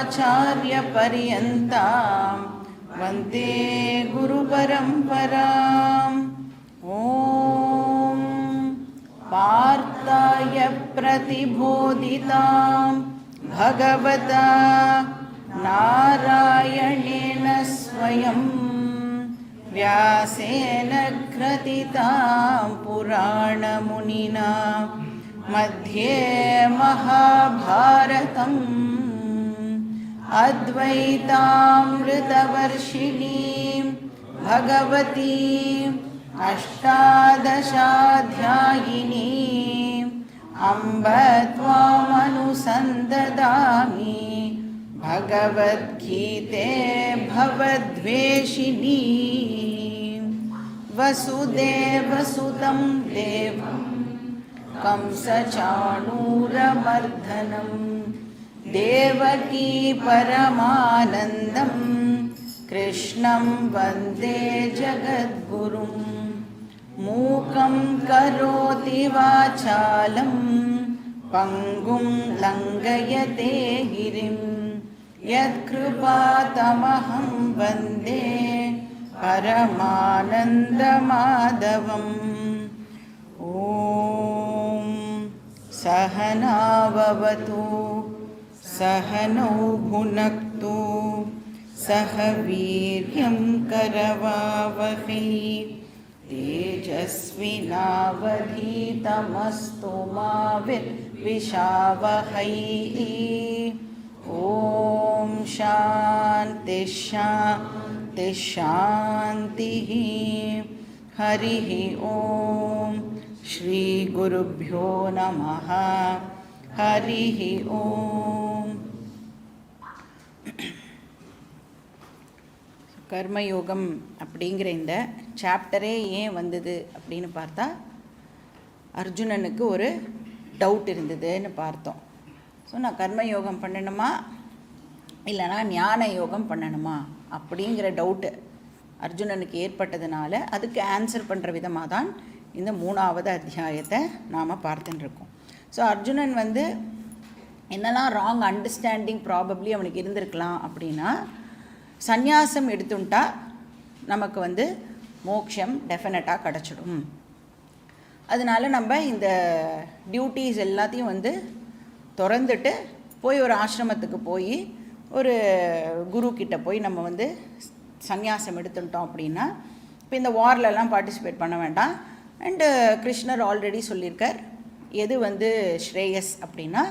अस्मदाचार्यपर्यन्तां वन्दे गुरुपरम्पराम्। ॐ पार्थाय प्रतिबोधितां भगवता नारायणेन स्वयं व्यासेन ग्रथितां पुराणमुनिना मध्ये महाभारतम् अद्वैतामृतवर्षिणीं भगवतीम् अष्टादशाध्यायिनीम् अम्ब त्वामनुसन्ददामि भगवद्गीते भवद्वेषिणी। वसुदेवसुतं देवं कंसचाणूरमर्दनं देवकी परमानन्दं कृष्णं वन्दे जगद्गुरुं। मूकं करोति वाचालं पङ्गुं लङ्घयते गिरिं यत्कृपातमहं वन्दे परमानन्दमाधवम्। ॐ सहना भवतु सहनौ भुनक्तु सह वीर्यं करवावहै तेजस्विनावधीतमस्तु मा विद्विषावहै। ॐ शान्ति शान्ति शान्तिः। हरिः ॐ श्री गुरुभ्यो नमः। हरिः ॐ। கர்மயோகம் அப்படிங்கிற இந்த சாப்டரே ஏன் வந்தது அப்படின்னு பார்த்தா, அர்ஜுனனுக்கு ஒரு டவுட் இருந்ததுன்னு பார்த்தோம். ஸோ நான் கர்மயோகம் பண்ணணுமா இல்லைனா ஞான யோகம் பண்ணணுமா அப்படிங்கிற டவுட்டு அர்ஜுனனுக்கு ஏற்பட்டதுனால அதுக்கு ஆன்சர் பண்ணுற விதமாக தான் இந்த 3வது அத்தியாயத்தை நாம் பார்த்துட்டுருக்கோம். ஸோ அர்ஜுனன் என்னெல்லாம் ராங் அண்டர்ஸ்டாண்டிங் ப்ராபப்ளி அவனுக்கு இருந்திருக்கலாம் அப்படின்னா, சந்நியாசம் எடுத்துட்டா நமக்கு மோட்சம் டெஃபினட்டாக கிடச்சிடும், அதனால நம்ம இந்த டியூட்டிஸ் எல்லாத்தையும் திறந்துட்டு போய் ஒரு ஆசிரமத்துக்கு போய் ஒரு குரு கிட்ட போய் நம்ம சந்நியாசம் எடுத்துட்டோம் அப்படின்னா இப்போ இந்த வார்லெலாம் பார்ட்டிசிபேட் பண்ண வேண்டாம். அண்டு கிருஷ்ணர் ஆல்ரெடி சொல்லியிருக்கார், எது ஸ்ரேயஸ் அப்படின்னா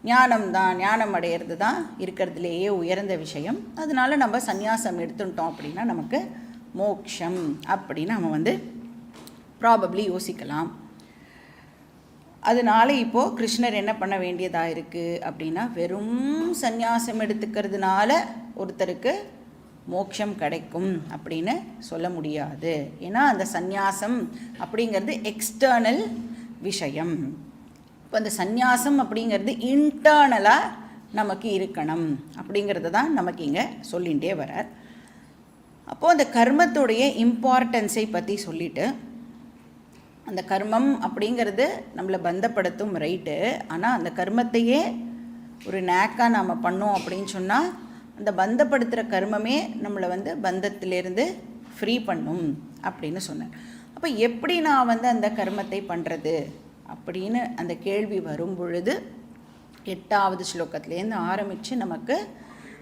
ஞானம் தான், ஞானம் அடையிறது தான் இருக்கிறதுலேயே உயர்ந்த விஷயம். அதனால நம்ம சந்நியாசம் எடுத்துட்டோம் அப்படின்னா நமக்கு மோக்ஷம் அப்படின்னு நம்ம ப்ராபப்ளி யோசிக்கலாம். அதனால இப்போது கிருஷ்ணர் என்ன பண்ண வேண்டியதாக இருக்குது அப்படின்னா, வெறும் சந்நியாசம் எடுத்துக்கிறதுனால ஒருத்தருக்கு மோட்சம் கிடைக்கும் அப்படின்னு சொல்ல முடியாது. ஏன்னா அந்த சந்நியாசம் அப்படிங்கிறது எக்ஸ்டர்னல் விஷயம். இப்போ அந்த சந்நியாசம் அப்படிங்கிறது இன்டர்னலாக நமக்கு இருக்கணும் அப்படிங்கிறது தான் நமக்கு இங்கே சொல்லிகிட்டே வரார். அப்போது அந்த கர்மத்துடைய இம்பார்ட்டன்ஸை பற்றி சொல்லிவிட்டு, அந்த கர்மம் அப்படிங்கிறது நம்மளை பந்தப்படுத்தும் ரைட்டு, ஆனால் அந்த கர்மத்தையே ஒரு நேக்காக நாம் பண்ணோம் அப்படின்னு சொன்னால் அந்த பந்தப்படுத்துகிற கர்மமே நம்மளை பந்தத்திலேருந்து ஃப்ரீ பண்ணும் அப்படின்னு சொன்னேன். அப்போ எப்படி நான் அந்த கர்மத்தை பண்ணுறது அப்படின்னு அந்த கேள்வி வரும் பொழுது 8வது ஸ்லோகத்திலேருந்து ஆரம்பித்து நமக்கு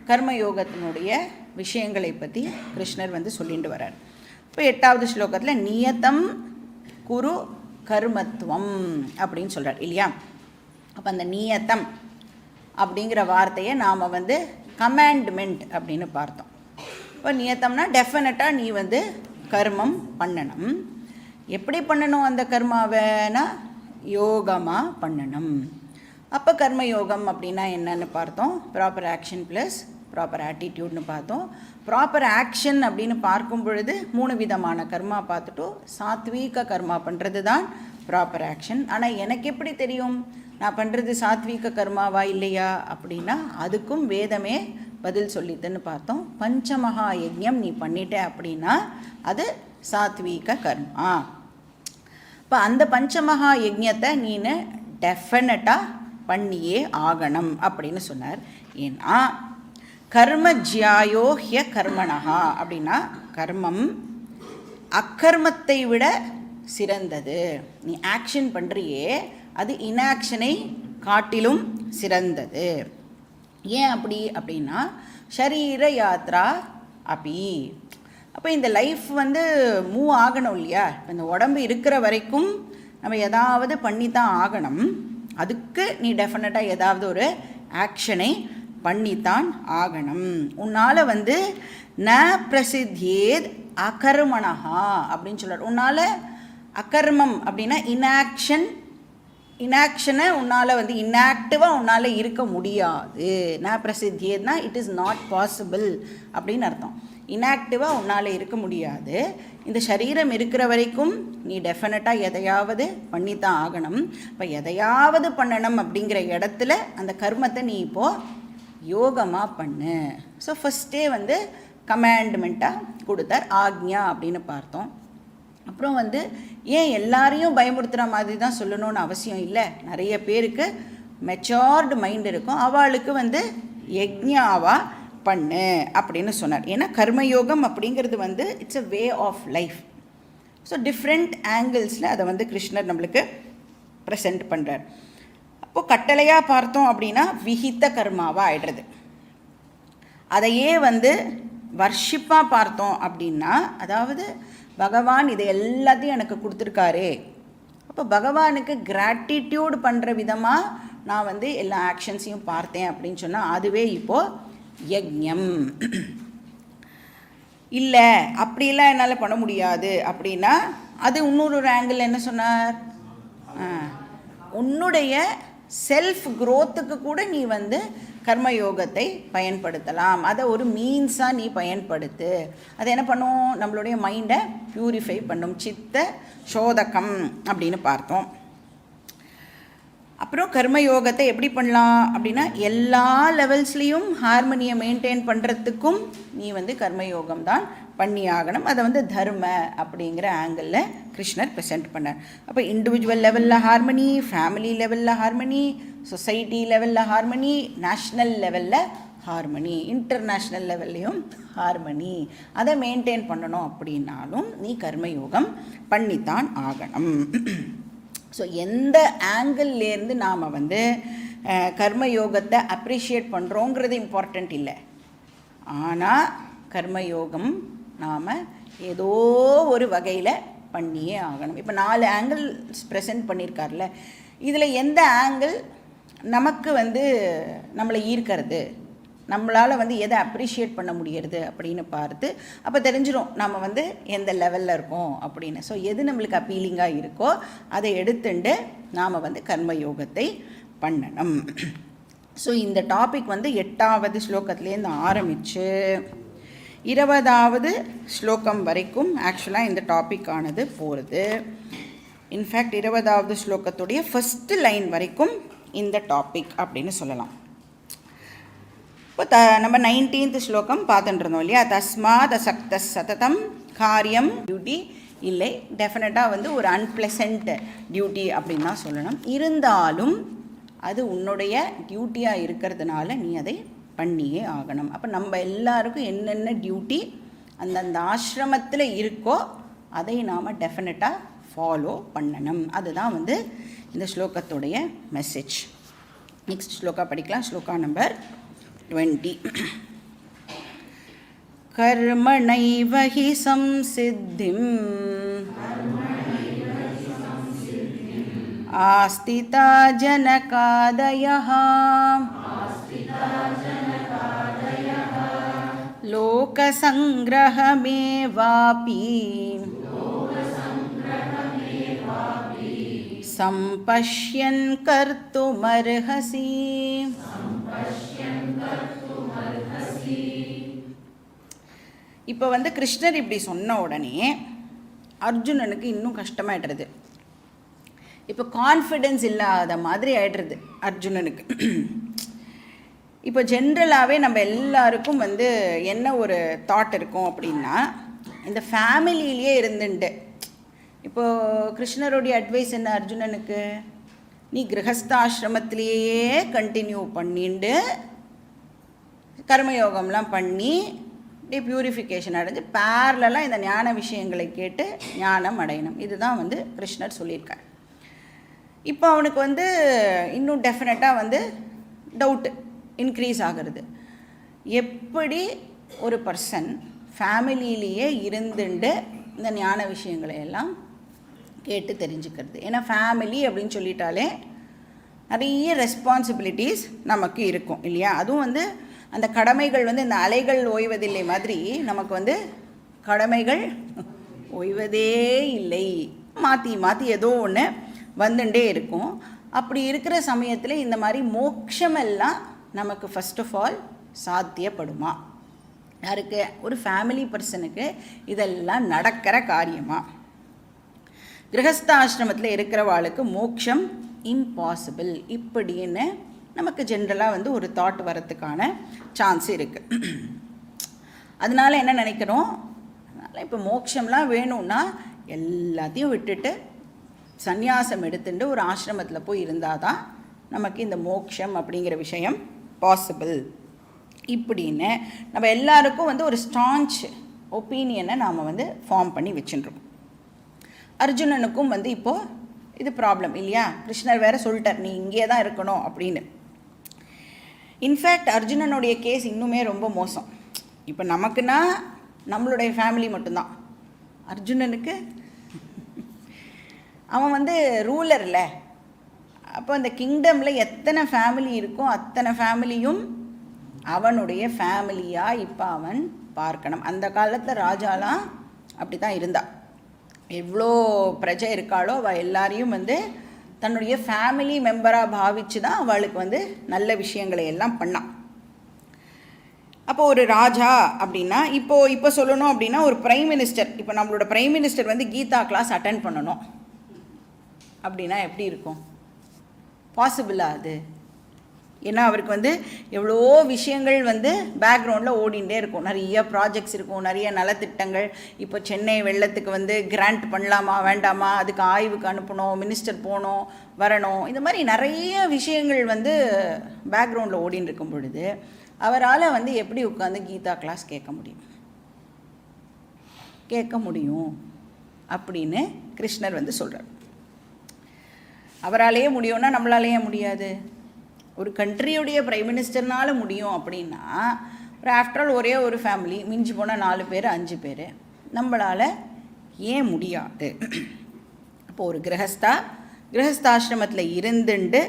கர்மயோகத்தினுடைய விஷயங்களை பற்றி கிருஷ்ணர் சொல்லிட்டு வர்றார். இப்போ 8வது ஸ்லோகத்தில் நியதம் குரு கர்மத்துவம் அப்படின்னு சொல்கிறார் இல்லையா. அப்போ அந்த நியதம் அப்படிங்கிற வார்த்தையை நாம் கமாண்ட்மெண்ட் அப்படின்னு பார்த்தோம். இப்போ நியத்தம்னா டெஃபினட்டாக நீ கர்மம் பண்ணணும். எப்படி பண்ணணும் அந்த கர்மாவைனா யோகமாக பண்ணணும். அப்போ கர்மயோகம் அப்படின்னா என்னன்னு பார்த்தோம். ப்ராப்பர் ஆக்ஷன் ப்ளஸ் ப்ராப்பர் ஆட்டிடியூட்னு பார்த்தோம். ப்ராப்பர் ஆக்ஷன் அப்படின்னு பார்க்கும் பொழுது 3 விதமான கர்மா பார்த்துட்டோம். சாத்வீக கர்மா பண்ணுறது தான் ப்ராப்பர் ஆக்ஷன். ஆனால் எனக்கு எப்படி தெரியும் நான் பண்ணுறது சாத்வீக கர்மாவா இல்லையா அப்படின்னா, அதுக்கும் வேதமே பதில் சொல்லித்துன்னு பார்த்தோம். பஞ்சமகா யஜ்ஞம் நீ பண்ணிட்ட அப்படின்னா அது சாத்வீக கர்மா. இப்போ அந்த பஞ்சமகா யஜ்ஞத்தை நீனு டெஃபினட்டாக பண்ணியே ஆகணும் அப்படின்னு சொன்னார். ஏன்னா கர்ம ஜியாயோ ஹ்ய கர்மணஹா அப்படின்னா கர்மம் அக்கர்மத்தை விட சிறந்தது. நீ ஆக்ஷன் பண்ணுறியே அது இன்ஆக்ஷனை காட்டிலும் சிறந்தது. ஏன் அப்படி அப்படின்னா ஷரீர யாத்ரா அப்படி. அப்போ இந்த லைஃப் மூவ் ஆகணும் இல்லையா? இந்த உடம்பு இருக்கிற வரைக்கும் நம்ம ஏதாவது பண்ணித்தான் ஆகணும். அதுக்கு நீ டெஃபினட்டாக ஏதாவது ஒரு ஆக்ஷனை பண்ணித்தான் ஆகணும். உன்னால் ந பிரசித்தியேத் அகர்மணஹா அப்படின்னு சொல்கிறார். உன்னால் அகர்மம் அப்படின்னா இன்ஆக்ஷனை உன்னால் இன்ஆக்டிவாக உன்னால் இருக்க முடியாது. ந பிரசித்தியேத்னா இட் இஸ் நாட் பாசிபிள் அப்படின்னு அர்த்தம். இன்ஆக்டிவாக உன்னால் இருக்க முடியாது. இந்த சரீரம் இருக்கிற வரைக்கும் நீ டெஃபினட்டாக எதையாவது பண்ணித்தான் ஆகணும். இப்போ எதையாவது பண்ணணும் அப்படிங்கிற இடத்துல அந்த கர்மத்தை நீ இப்போது யோகமாக பண்ணு. ஸோ ஃபஸ்ட்டே கமாண்ட்மெண்ட்டாக கொடுத்தார், ஆக்ஞா அப்படின்னு பார்த்தோம். அப்புறம் ஏன் எல்லாரையும் பயமுறுத்துகிற மாதிரி தான் சொல்லணும்னு அவசியம் இல்லை. நிறைய பேருக்கு மெச்சோர்டு மைண்ட் இருக்கும், அவளுக்கு யஜ்ஞாவா பண்ணு அப்படின்னு சொன்னார். ஏன்னா கர்மயோகம் அப்படிங்கிறது it's a way of life. So different ஆங்கிள்ஸில் அதை கிருஷ்ணர் நம்மளுக்கு ப்ரெசென்ட் பண்ணுறார். அப்போது கட்டளையாக பார்த்தோம் அப்படின்னா விஹித்த கர்மாவாக ஆயிடுறது. அதையே வர்ஷிப்பாக பார்த்தோம் அப்படின்னா, அதாவது பகவான் இதை எல்லாத்தையும் எனக்கு கொடுத்துருக்காரு, அப்போ பகவானுக்கு கிராட்டிடியூட் பண்ணுற விதமாக நான் எல்லா ஆக்ஷன்ஸையும் பார்த்தேன் அப்படின்னு சொன்னால் அதுவே இப்போது யஜ்ஞம். இல்லை அப்படிலாம் என்னால் பண்ண முடியாது அப்படின்னா அது இன்னொரு ஆங்கிள் என்ன சொன்னார், உன்னுடைய செல்ஃப் க்ரோத்துக்கு கூட நீ கர்மயோகத்தை பயன்படுத்தலாம். அதை ஒரு மீன்ஸாக நீ பயன்படுத்து. அதை என்ன பண்ணும், நம்மளுடைய மைண்டை ப்யூரிஃபை பண்ணும், சித்த சோதகம் அப்படின்னு பார்த்தோம். அப்புறம் கர்மயோகத்தை எப்படி பண்ணலாம் அப்படின்னா எல்லா லெவல்ஸ்லேயும் ஹார்மனியை மெயின்டைன் பண்ணுறதுக்கும் நீ கர்மயோகம் தான் பண்ணி ஆகணும். அதை தர்ம அப்படிங்கிற ஆங்கிளில் கிருஷ்ணர் ப்ரெசென்ட் பண்ணார். அப்போ இண்டிவிஜுவல் லெவலில் ஹார்மனி, ஃபேமிலி லெவலில் ஹார்மனி, சொசைட்டி லெவலில் ஹார்மனி, நேஷ்னல் லெவலில் ஹார்மனி, இன்டர்நேஷ்னல் லெவல்லையும் ஹார்மனி. அதை மெயின்டைன் பண்ணணும் அப்படின்னாலும் நீ கர்மயோகம் பண்ணித்தான் ஆகணும். ஸோ எந்த ஆங்கிள்லேருந்து நாம் கர்மயோகத்தை அப்ரிஷியேட் பண்ணுறோங்கிறது இம்பார்ட்டண்ட் இல்லை. ஆனால் கர்மயோகம் நாம் ஏதோ ஒரு வகையில் பண்ணியே ஆகணும். இப்போ 4 ஆங்கிள்ஸ் ப்ரெசென்ட் பண்ணியிருக்கார்ல, இதில் எந்த ஆங்கிள் நமக்கு நம்மளை ஈர்க்கிறது, நம்மளால் எதை அப்ரிஷியேட் பண்ண முடியறது அப்படின்னு பார்த்து அப்போ தெரிஞ்சிடும் நம்ம எந்த லெவலில் இருக்கோம் அப்படின்னு. ஸோ எது நம்மளுக்கு அப்பீலிங்காக இருக்கோ அதை எடுத்துட்டு நாம் கர்மயோகத்தை பண்ணணும். ஸோ இந்த டாபிக் 8வது ஸ்லோகத்துலேருந்து ஆரம்பித்து 20வது ஸ்லோகம் வரைக்கும் ஆக்சுவலாக இந்த டாபிக் ஆனது போகிறது. இன்ஃபேக்ட் 20வது ஸ்லோகத்துடைய ஃபஸ்ட்டு லைன் வரைக்கும் இந்த டாபிக் அப்படின்னு சொல்லலாம். இப்போ நம்ம 19th ஸ்லோகம் பார்த்துட்டு இருந்தோம் இல்லையா, தஸ்மாத் அசக்த சததம் காரியம் டியூட்டி இல்லை. டெஃபினட்டாக ஒரு அன்பிளசன்ட் டியூட்டி அப்படின்னு தான் சொல்லணும். இருந்தாலும் அது உன்னுடைய டியூட்டியாக இருக்கிறதுனால நீ அதை பண்ணியே ஆகணும். அப்போ நம்ம எல்லாருக்கும் என்னென்ன டியூட்டி அந்தந்த ஆசிரமத்தில் இருக்கோ அதை நாம் டெஃபினட்டாக ஃபாலோ பண்ணணும். அதுதான் இந்த ஸ்லோகத்துடைய மெசேஜ். நெக்ஸ்ட் ஸ்லோகா படிக்கலாம். ஸ்லோகா நம்பர் 20. கர்மணைவ ஹி சம்சித்திம் ஆஸ்திதா ஜனகாதயः லோகசங்கிரஹமேவாபி சம்பஷ்யன் கர்த்துமர்ஹசி. இப்போ கிருஷ்ணர் இப்படி சொன்ன உடனே அர்ஜுனனுக்கு இன்னும் கஷ்டமாயிடுறது. இப்போ கான்ஃபிடென்ஸ் இல்லாத மாதிரி ஆயிடுறது அர்ஜுனனுக்கு. இப்போ ஜென்ரலாகவே நம்ம எல்லாருக்கும் என்ன ஒரு தாட் இருக்கும் அப்படின்னா, இந்த ஃபேமிலியிலேயே இருந்துட்டு இப்போது கிருஷ்ணருடைய அட்வைஸ் என்ன அர்ஜுனனுக்கு, நீ கிரகஸ்தாசிரமத்திலேயே கண்டினியூ பண்ணிண்டு கர்மயோகம்லாம் பண்ணி இப்படி பியூரிஃபிகேஷன் அடைஞ்சு பேரலாக இந்த ஞான விஷயங்களை கேட்டு ஞானம் அடையணும். இதுதான் வந்து கிருஷ்ணர் சொல்லியிருக்கார். இப்போ அவனுக்கு இன்னும் டெஃபினட்டாக டவுட்டு இன்க்ரீஸ் ஆகிறது. எப்படி ஒரு பர்சன் ஃபேமிலியிலேயே இருந்துட்டு இந்த ஞான விஷயங்களை எல்லாம் கேட்டு தெரிஞ்சுக்கிறது? ஏன்னா ஃபேமிலி அப்படின்னு சொல்லிட்டாலே நிறைய ரெஸ்பான்சிபிலிட்டிஸ் நமக்கு இருக்கும் இல்லையா? அதுவும் அந்த கடமைகள் இந்த அலைகள் ஓய்வதில்லை மாதிரி நமக்கு கடமைகள் ஓய்வதே இல்லை, மாற்றி மாற்றி ஏதோ ஒன்று வந்துட்டே இருக்கும். அப்படி இருக்கிற சமயத்தில் இந்த மாதிரி மோட்சமெல்லாம் நமக்கு ஃபர்ஸ்ட் ஆஃப் ஆல் சாத்தியப்படுமா? யாருக்கு? ஒரு ஃபேமிலி பர்சனுக்கு இதெல்லாம் நடக்கிற காரியமா? கிரகஸ்தாசிரமத்தில் இருக்கிறவாளுக்கு மோட்சம் இம்பாசிபிள் இப்படின்னு நமக்கு ஜென்ரலாக ஒரு தாட் வரத்துக்கான சான்ஸ் இருக்குது. அதனால என்ன நினைக்கிறோம், அதனால் இப்போ மோட்சம்லாம் வேணும்னா எல்லாத்தையும் விட்டுட்டு சந்நியாசம் எடுத்துட்டு ஒரு ஆசிரமத்தில் போய் இருந்தால் தான் நமக்கு இந்த மோட்சம் அப்படிங்கிற விஷயம் பாசிபிள் இப்படின்னு நம்ம எல்லாருக்கும் ஒரு ஸ்டான்ச் ஒப்பீனியனை நாம் ஃபார்ம் பண்ணி வச்சுருக்கோம். அர்ஜுனனுக்கும் இப்போது இது ப்ராப்ளம் இல்லையா? கிருஷ்ணர் வேறு சொல்லிட்டார், நீ இங்கே தான் இருக்கணும் அப்படின்னு. இன்ஃபேக்ட் அர்ஜுனனுடைய கேஸ் இன்னுமே ரொம்ப மோசம். இப்போ நமக்குன்னா நம்மளுடைய ஃபேமிலி மட்டும்தான். அர்ஜுனனுக்கு அவன் ரூலர்ல. அப்போ அந்த கிங்டமில் எத்தனை ஃபேமிலி இருக்கோ அத்தனை ஃபேமிலியும் அவனுடைய ஃபேமிலியாக இப்போ அவன் பார்க்கணும். அந்த காலத்தில் ராஜாலாம் அப்படி தான் இருந்தா. எவ்வளோ பிரஜை இருக்காளோ அவள் எல்லாரையும் தன்னுடைய ஃபேமிலி மெம்பராக பாவிச்சு தான் அவளுக்கு நல்ல விஷயங்களை எல்லாம் பண்ணான். அப்போ ஒரு ராஜா அப்படின்னா இப்போ சொல்லணும் அப்படின்னா ஒரு பிரைம் மினிஸ்டர், இப்போ நம்மளோட prime minister Gita class attend பண்ணணும் அப்படின்னா எப்படி இருக்கும்? பாசிபிளா அது? ஏன்னா அவருக்கு எவ்வளோ விஷயங்கள் பேக்ரவுண்டில் ஓடிண்டே இருக்கும். நிறைய ப்ராஜெக்ட்ஸ் இருக்கும், நிறைய நலத்திட்டங்கள். இப்போ சென்னை வெள்ளத்துக்கு கிராண்ட் பண்ணலாமா வேண்டாமா, அதுக்கு ஆய்வுக்கு அனுப்பணும், மினிஸ்டர் போகணும் வரணும், இந்த மாதிரி நிறைய விஷயங்கள் பேக்ரவுண்டில் ஓடின்னு இருக்கும் பொழுது அவரால் எப்படி உட்காந்து கீதா கிளாஸ் கேட்க முடியும் அப்படின்னு கிருஷ்ணர் சொல்கிறார். அவராலேயே முடியும்னா நம்மளாலேயே முடியாது. ஒரு கண்ட்ரியுடைய பிரைம் மினிஸ்டர்னால முடியும் அப்படின்னா ஒரு ஆஃப்டர் ஆல் ஒரே ஒரு ஃபேமிலி, மிஞ்சி போனால் 4 பேர் 5 பேர், நம்மளால் ஏன் முடியாது? அப்போது ஒரு கிரகஸ்தாசிரமத்தில் இருந்துண்டு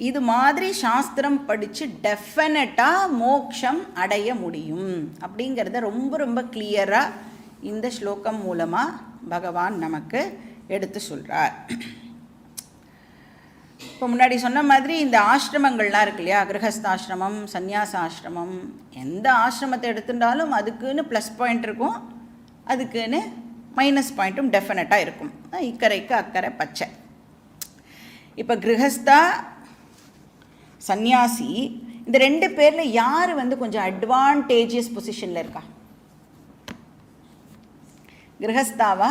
இது மாதிரி சாஸ்திரம் படித்து டெஃபினட்டாக மோட்சம் அடைய முடியும் அப்படிங்கிறத ரொம்ப ரொம்ப கிளியராக இந்த ஸ்லோகம் மூலமாக பகவான் நமக்கு எடுத்து சொல்கிறார். இப்போ முன்னாடி சொன்ன மாதிரி இந்த ஆசிரமங்கள்லாம் இருக்கு இல்லையா, கிரகஸ்தாசிரமம், சந்நியாச ஆசிரமம், எந்த ஆசிரமத்தை எடுத்துட்டாலும் அதுக்குன்னு ப்ளஸ் பாயிண்ட் இருக்கும், அதுக்குன்னு மைனஸ் பாயிண்ட்டும் டெஃபினட்டாக இருக்கும். இக்கரைக்கு அக்கறை பச்சை. இப்போ கிரகஸ்தா சந்நியாசி இந்த 2 பேரில் யார் கொஞ்சம் அட்வான்டேஜியஸ் பொசிஷனில் இருக்கா? கிரகஸ்தாவா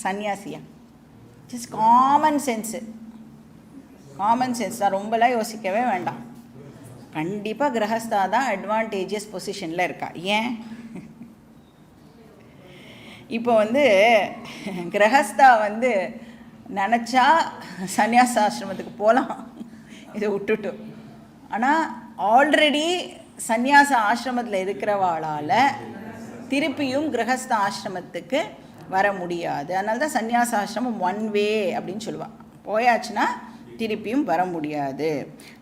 சந்நியாசியா? ஜஸ்ட் காமன் சென்ஸ் தான், ரொம்பலாம் யோசிக்கவே வேண்டாம். கண்டிப்பாக கிரகஸ்தா தான் அட்வான்டேஜியஸ் பொசிஷனில் இருக்கா. ஏன்? இப்போ கிரகஸ்தா நினச்சா சந்நியாசாசிரமத்துக்கு போகலாம் இதை விட்டுட்டு. ஆனால் ஆல்ரெடி சந்நியாச ஆசிரமத்தில் இருக்கிறவாளால் திருப்பியும் கிரகஸ்த ஆசிரமத்துக்கு வர முடியாது. அதனால தான் சந்நியாச ஆசிரமம் 1 வே அப்படின்னு சொல்லுவாள். போயாச்சுன்னா திருப்பியும் வர முடியாது.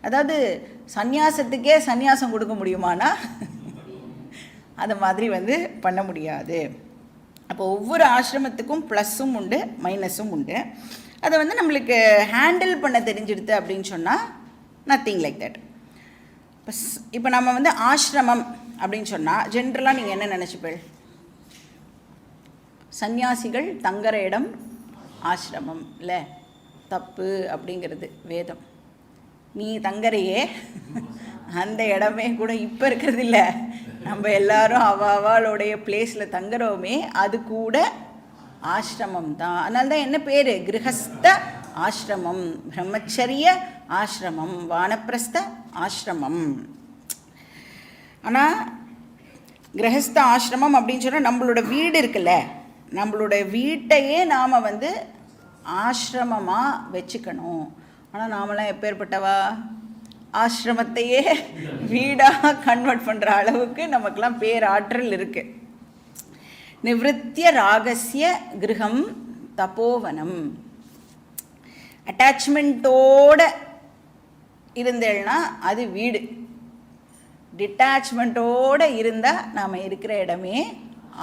அதாவது சந்நியாசத்துக்கே சந்நியாசம் கொடுக்க முடியுமானா அது மாதிரி பண்ண முடியாது. அப்போ ஒவ்வொரு ஆசிரமத்துக்கும் ப்ளஸ்ஸும் உண்டு மைனஸும் உண்டு. அதை நம்மளுக்கு ஹேண்டில் பண்ண தெரிஞ்சிடுது அப்படின்னு சொன்னால் நத்திங் லைக் தட். இப்போ நம்ம ஆசிரமம் அப்படின்னு சொன்னால் ஜென்ரலாக நீங்கள் என்ன நினச்சிப்பீள்? சந்நியாசிகள் தங்குற இடம் ஆசிரமம் இல்லை, தப்பு அப்படிங்கிறது வேதம். நீ தங்கறையே அந்த இடமே கூட இப்போ இருக்கிறது இல்லை, நம்ம எல்லாரும் அவளுடைய பிளேஸில் தங்குறோமே அது கூட ஆசிரமம் தான். அதனால தான் என்ன பேர்? கிரகஸ்த ஆசிரமம், பிரம்மச்சரிய ஆசிரமம், வானப்பிரஸ்த ஆசிரமம். ஆனால் கிரகஸ்த ஆசிரமம் அப்படின்னு சொன்னால் நம்மளோட வீடு இருக்குல்ல, நம்மளோட வீட்டையே நாம் வந்து ஆசிரமமாக வச்சுக்கணும். ஆனால் நாமெல்லாம் எப்பேற்பட்டவா? ஆசிரமத்தையே வீடாக கன்வெர்ட் பண்ணுற அளவுக்கு நமக்கெல்லாம் பேராற்றல் இருக்குது. நிவத்திய ராகசிய கிரகம் தபோவனம். அட்டாச்மெண்ட்டோடு இருந்தேன்னா அது வீடு. டிட்டாச்மெண்ட்டோடு இருந்தால் நாம் இருக்கிற இடமே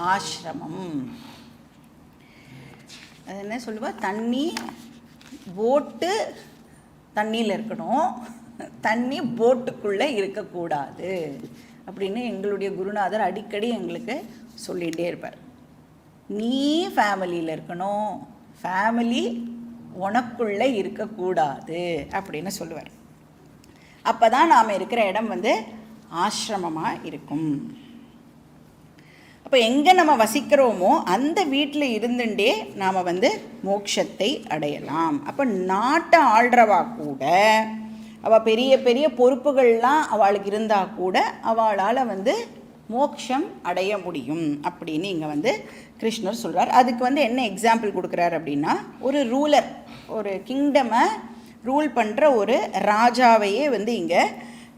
ஆசிரமம். அது என்ன சொல்லுவா? தண்ணி போட்டு தண்ணியில் இருக்கணும், தண்ணி போட்டுக்குள்ளே இருக்கக்கூடாது அப்படின்னு எங்களுடைய குருநாதர் அடிக்கடி எங்களுக்கு சொல்லிகிட்டே இருப்பார். நீ ஃபேமிலியில் இருக்கணும், ஃபேமிலி உனக்குள்ளே இருக்கக்கூடாது அப்படின்னு சொல்லுவார். அப்போ தான் நாம் இருக்கிற இடம் வந்து ஆசிரமமாக இருக்கும். அப்போ எங்கே நம்ம வசிக்கிறோமோ அந்த வீட்டில் இருந்துட்டே நாம் வந்து மோட்சத்தை அடையலாம். அப்போ நாட்டை ஆள்றவா கூட அவள் பெரிய பெரிய பொறுப்புகள்லாம் அவளுக்கு இருந்தால் கூட அவளால் வந்து மோட்சம் அடைய முடியும் அப்படின்னு இங்கே வந்து கிருஷ்ணர் சொல்கிறார். அதுக்கு வந்து என்ன எக்ஸாம்பிள் கொடுக்குறார் அப்படின்னா, ஒரு ரூலர், ஒரு கிங்டமை ரூல் பண்ணுற ஒரு ராஜாவையே வந்து இங்கே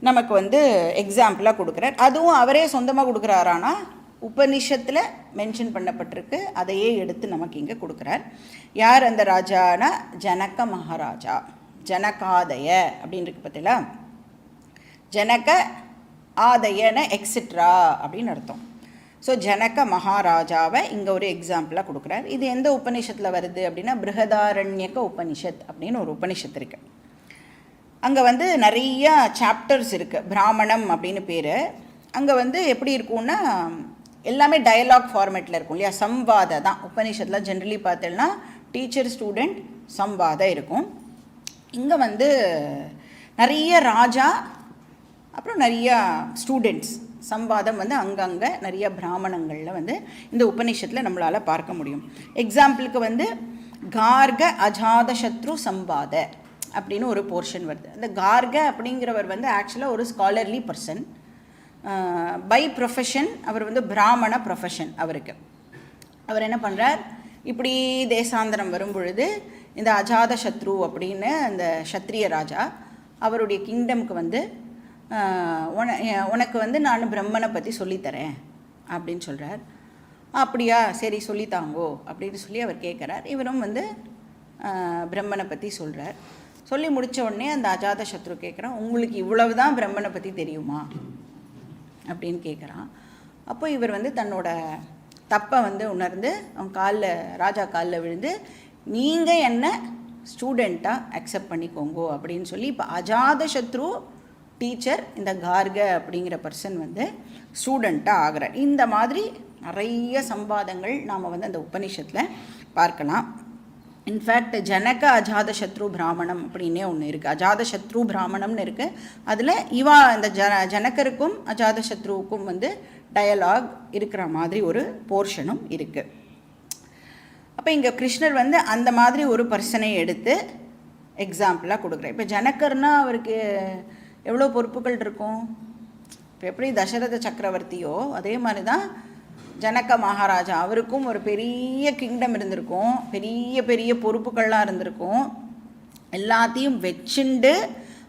நமக்கு வந்து எக்ஸாம்பிளாக கொடுக்குறார். அதுவும் அவரே சொந்தமாக கொடுக்குறாரானா உபனிஷத்தில் மென்ஷன் பண்ணப்பட்டிருக்கு, அதையே எடுத்து நமக்கு இங்கே கொடுக்குறார். யார் அந்த ராஜானா? ஜனக மகாராஜா. ஜனகாதய அப்படின்னு இருக்கு பார்த்தீங்களா? ஜனக ஆதயன எக்ஸெட்ரா அப்படின்னு அர்த்தம். ஸோ ஜனக மகாராஜாவை இங்கே ஒரு எக்ஸாம்பிளாக கொடுக்குறார். இது எந்த உபனிஷத்தில் வருது அப்படின்னா பிருஹதாரண்யக உபனிஷத் அப்படின்னு ஒரு உபனிஷத் இருக்குது. அங்கே வந்து நிறைய சாப்டர்ஸ் இருக்குது. பிராமணம் அப்படின்னு பேர். அங்கே வந்து எப்படி இருக்கும்னா எல்லாமே டயலாக் ஃபார்மேட்டில் இருக்கும் இல்லையா? சம்வாத தான் உபனிஷத்தில் ஜென்ரலி பார்த்தோம்னா டீச்சர் ஸ்டூடெண்ட் சம்வாதம் இருக்கும். இங்கே வந்து நிறைய ராஜா அப்புறம் நிறையா ஸ்டூடெண்ட்ஸ் சம்வாதம் வந்து அங்கங்கே நிறைய பிராமணங்களில் வந்து இந்த உபநிஷத்தில் நம்மளால் பார்க்க முடியும். எக்ஸாம்பிளுக்கு வந்து கார்க அஜாதசத்ரு சம்வாத அப்படின்னு ஒரு போர்ஷன் வருது. அந்த கார்க அப்படிங்கிறவர் வந்து ஆக்சுவலாக ஒரு ஸ்காலர்லி பர்சன். பை ப்ரொஃபஷன் அவர் வந்து பிராமண ப்ரொஃபஷன். அவர் என்ன பண்ணுறார், இப்படி தேசாந்திரம் வரும் பொழுது இந்த அஜாதசத்ரு அப்படின்னு அந்த சத்திரிய ராஜா அவருடைய கிங்டமுக்கு வந்து உனக்கு வந்து நான் பிரம்மனை பற்றி சொல்லித்தரேன் அப்படின்னு சொல்கிறார். அப்படியா, சரி சொல்லித்தாங்கோ அப்படின்னு சொல்லி அவர் கேட்குறார். இவரும் வந்து பிரம்மனை பற்றி சொல்கிறார். சொல்லி முடித்த உடனே அந்த அஜாதசத்ரு கேட்குறான், உங்களுக்கு இவ்வளவு தான் பிரம்மனை பற்றி தெரியுமா அப்படின்னு கேட்குறான். அப்போ இவர் வந்து தன்னோட தப்பை வந்து உணர்ந்து அவன் காலில், ராஜா காலில் விழுந்து, நீங்கள் என்ன ஸ்டூடெண்ட்டாக அக்செப்ட் பண்ணிக்கோங்கோ அப்படின்னு சொல்லி இப்போ அஜாதசத்ரு டீச்சர், இந்த கார்க அப்படிங்கிற பர்சன் வந்து ஸ்டூடெண்ட்டாக ஆகிறார். இந்த மாதிரி நிறைய சம்பாதங்கள் நாம் வந்து அந்த உபனிஷத்தில் பார்க்கலாம். இன்ஃபேக்ட் ஜனக அஜாதசத்ரு பிராமணம் அப்படின்னே ஒன்று இருக்குது. அஜாதசத்ரு பிராமணம்னு இருக்குது. அதில் இந்த ஜனகருக்கும் அஜாதசத்ருவுக்கும் வந்து டயலாக் இருக்கிற மாதிரி ஒரு போர்ஷனும் இருக்குது. அப்போ இங்கே கிருஷ்ணர் வந்து அந்த மாதிரி ஒரு பர்சனை எடுத்து எக்ஸாம்பிளாக கொடுக்குறார். இப்போ ஜனகர்னால் அவருக்கு எவ்வளோ பொறுப்புகள் இருக்கும். இப்போ எப்படி தசரத சக்கரவர்த்தியோ அதே மாதிரி தான் ஜனக மகாராஜா. அவருக்கும் ஒரு பெரிய கிங்டம் இருந்திருக்கும், பெரிய பெரிய பொறுப்புகள்லாம் இருந்திருக்கும். எல்லாத்தையும் வச்சுண்டு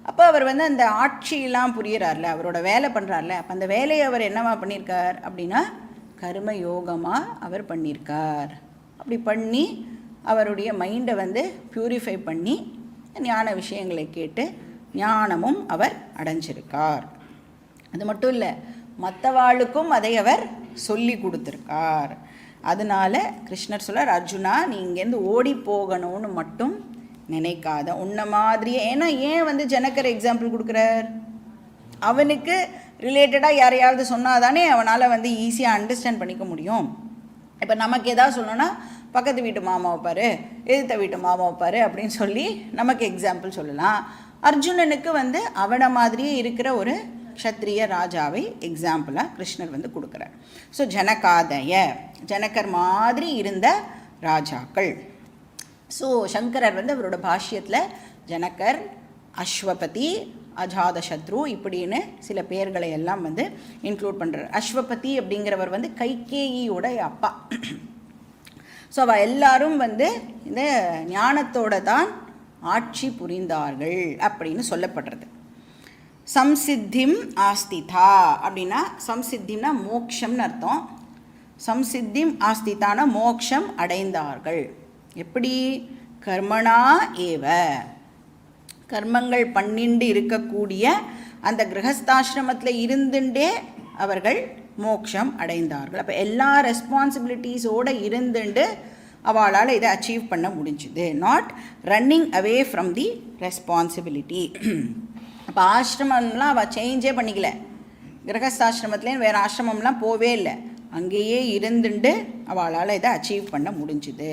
அப்போ அவர் வந்து அந்த ஆட்சியெல்லாம் புரிகிறார்ல, அவரோட வேலை பண்ணுறார்ல. அப்போ அந்த வேலையை அவர் என்னவா பண்ணியிருக்கார் அப்படின்னா கர்ம யோகமாக அவர் பண்ணியிருக்கார். அப்படி பண்ணி அவருடைய மைண்டை வந்து ப்யூரிஃபை பண்ணி ஞான விஷயங்களை கேட்டு ஞானமும் அவர் அடைஞ்சிருக்கார். அது மட்டும் இல்லை, மற்றவாளுக்கும் அதை அவர் சொல்லி கொடுத்துருக்கார். அதனால கிருஷ்ணர் சொல்றார், அர்ஜுனா நீ இங்கேருந்து ஓடி போகணும்னு மட்டும் நினைக்காத, உன்ன மாதிரியே. ஏன்னா ஏன் வந்து ஜனகர் எக்ஸாம்பிள் கொடுக்குறார், அவனுக்கு ரிலேட்டடாக யாரையாவது சொன்னால் தானே அவனால் வந்து ஈஸியாக அண்டர்ஸ்டாண்ட் பண்ணிக்க முடியும். இப்போ நமக்கு எதாவது சொல்லணும்னா பக்கத்து வீட்டு மாமாவை பாரு, எதிர்த்த வீட்டு மாமாவை பாரு அப்படின்னு சொல்லி நமக்கு எக்ஸாம்பிள் சொல்லலாம். அர்ஜுனனுக்கு வந்து அவனை மாதிரியே இருக்கிற ஒரு க்ஷத்ரிய ராஜாவை எக்ஸாம்பிளாக கிருஷ்ணர் வந்து கொடுக்குறார். ஸோ ஜனகாதய, ஜனகர் மாதிரி இருந்த ராஜாக்கள். ஸோ சங்கரர் வந்து அவரோட பாஷ்யத்தில் ஜனகர், அஸ்வபதி, அஜாதசத்ரு இப்படின்னு சில பேர்களை எல்லாம் வந்து இன்க்ளூட் பண்ணுறார். அஸ்வபதி அப்படிங்கிறவர் வந்து கைகேயியோட அப்பா. ஸோ அவள் எல்லாரும் வந்து இந்த ஞானத்தோட தான் ஆட்சி புரிந்தார்கள் அப்படின்னு சொல்லப்படுறது. சம்சித்திம் ஆஸ்திதா அப்படின்னா, சம்சித்திம்னா மோக்ஷம்னு அர்த்தம். சம்சித்திம் ஆஸ்திதான மோக்ஷம் அடைந்தார்கள். எப்படி? கர்மணா ஏவ, கர்மங்கள் பண்ணிண்டு இருக்கக்கூடிய அந்த கிரகஸ்தாசிரமத்தில் இருந்துட்டே அவர்கள் மோக்ஷம் அடைந்தார்கள். அப்போ எல்லா ரெஸ்பான்சிபிலிட்டிஸோடு இருந்துட்டு அவளால் இதை அச்சீவ் பண்ண முடிஞ்சுது. Not running away from the responsibility. அப்போ ஆசிரமம்லாம் அவள் சேஞ்சே பண்ணிக்கல. கிரகஸ்தாசிரமத்துலேயும் வேறு ஆசிரமம்லாம் போவே இல்லை, அங்கேயே இருந்துட்டு அவளால் இதை அச்சீவ் பண்ண முடிஞ்சுது.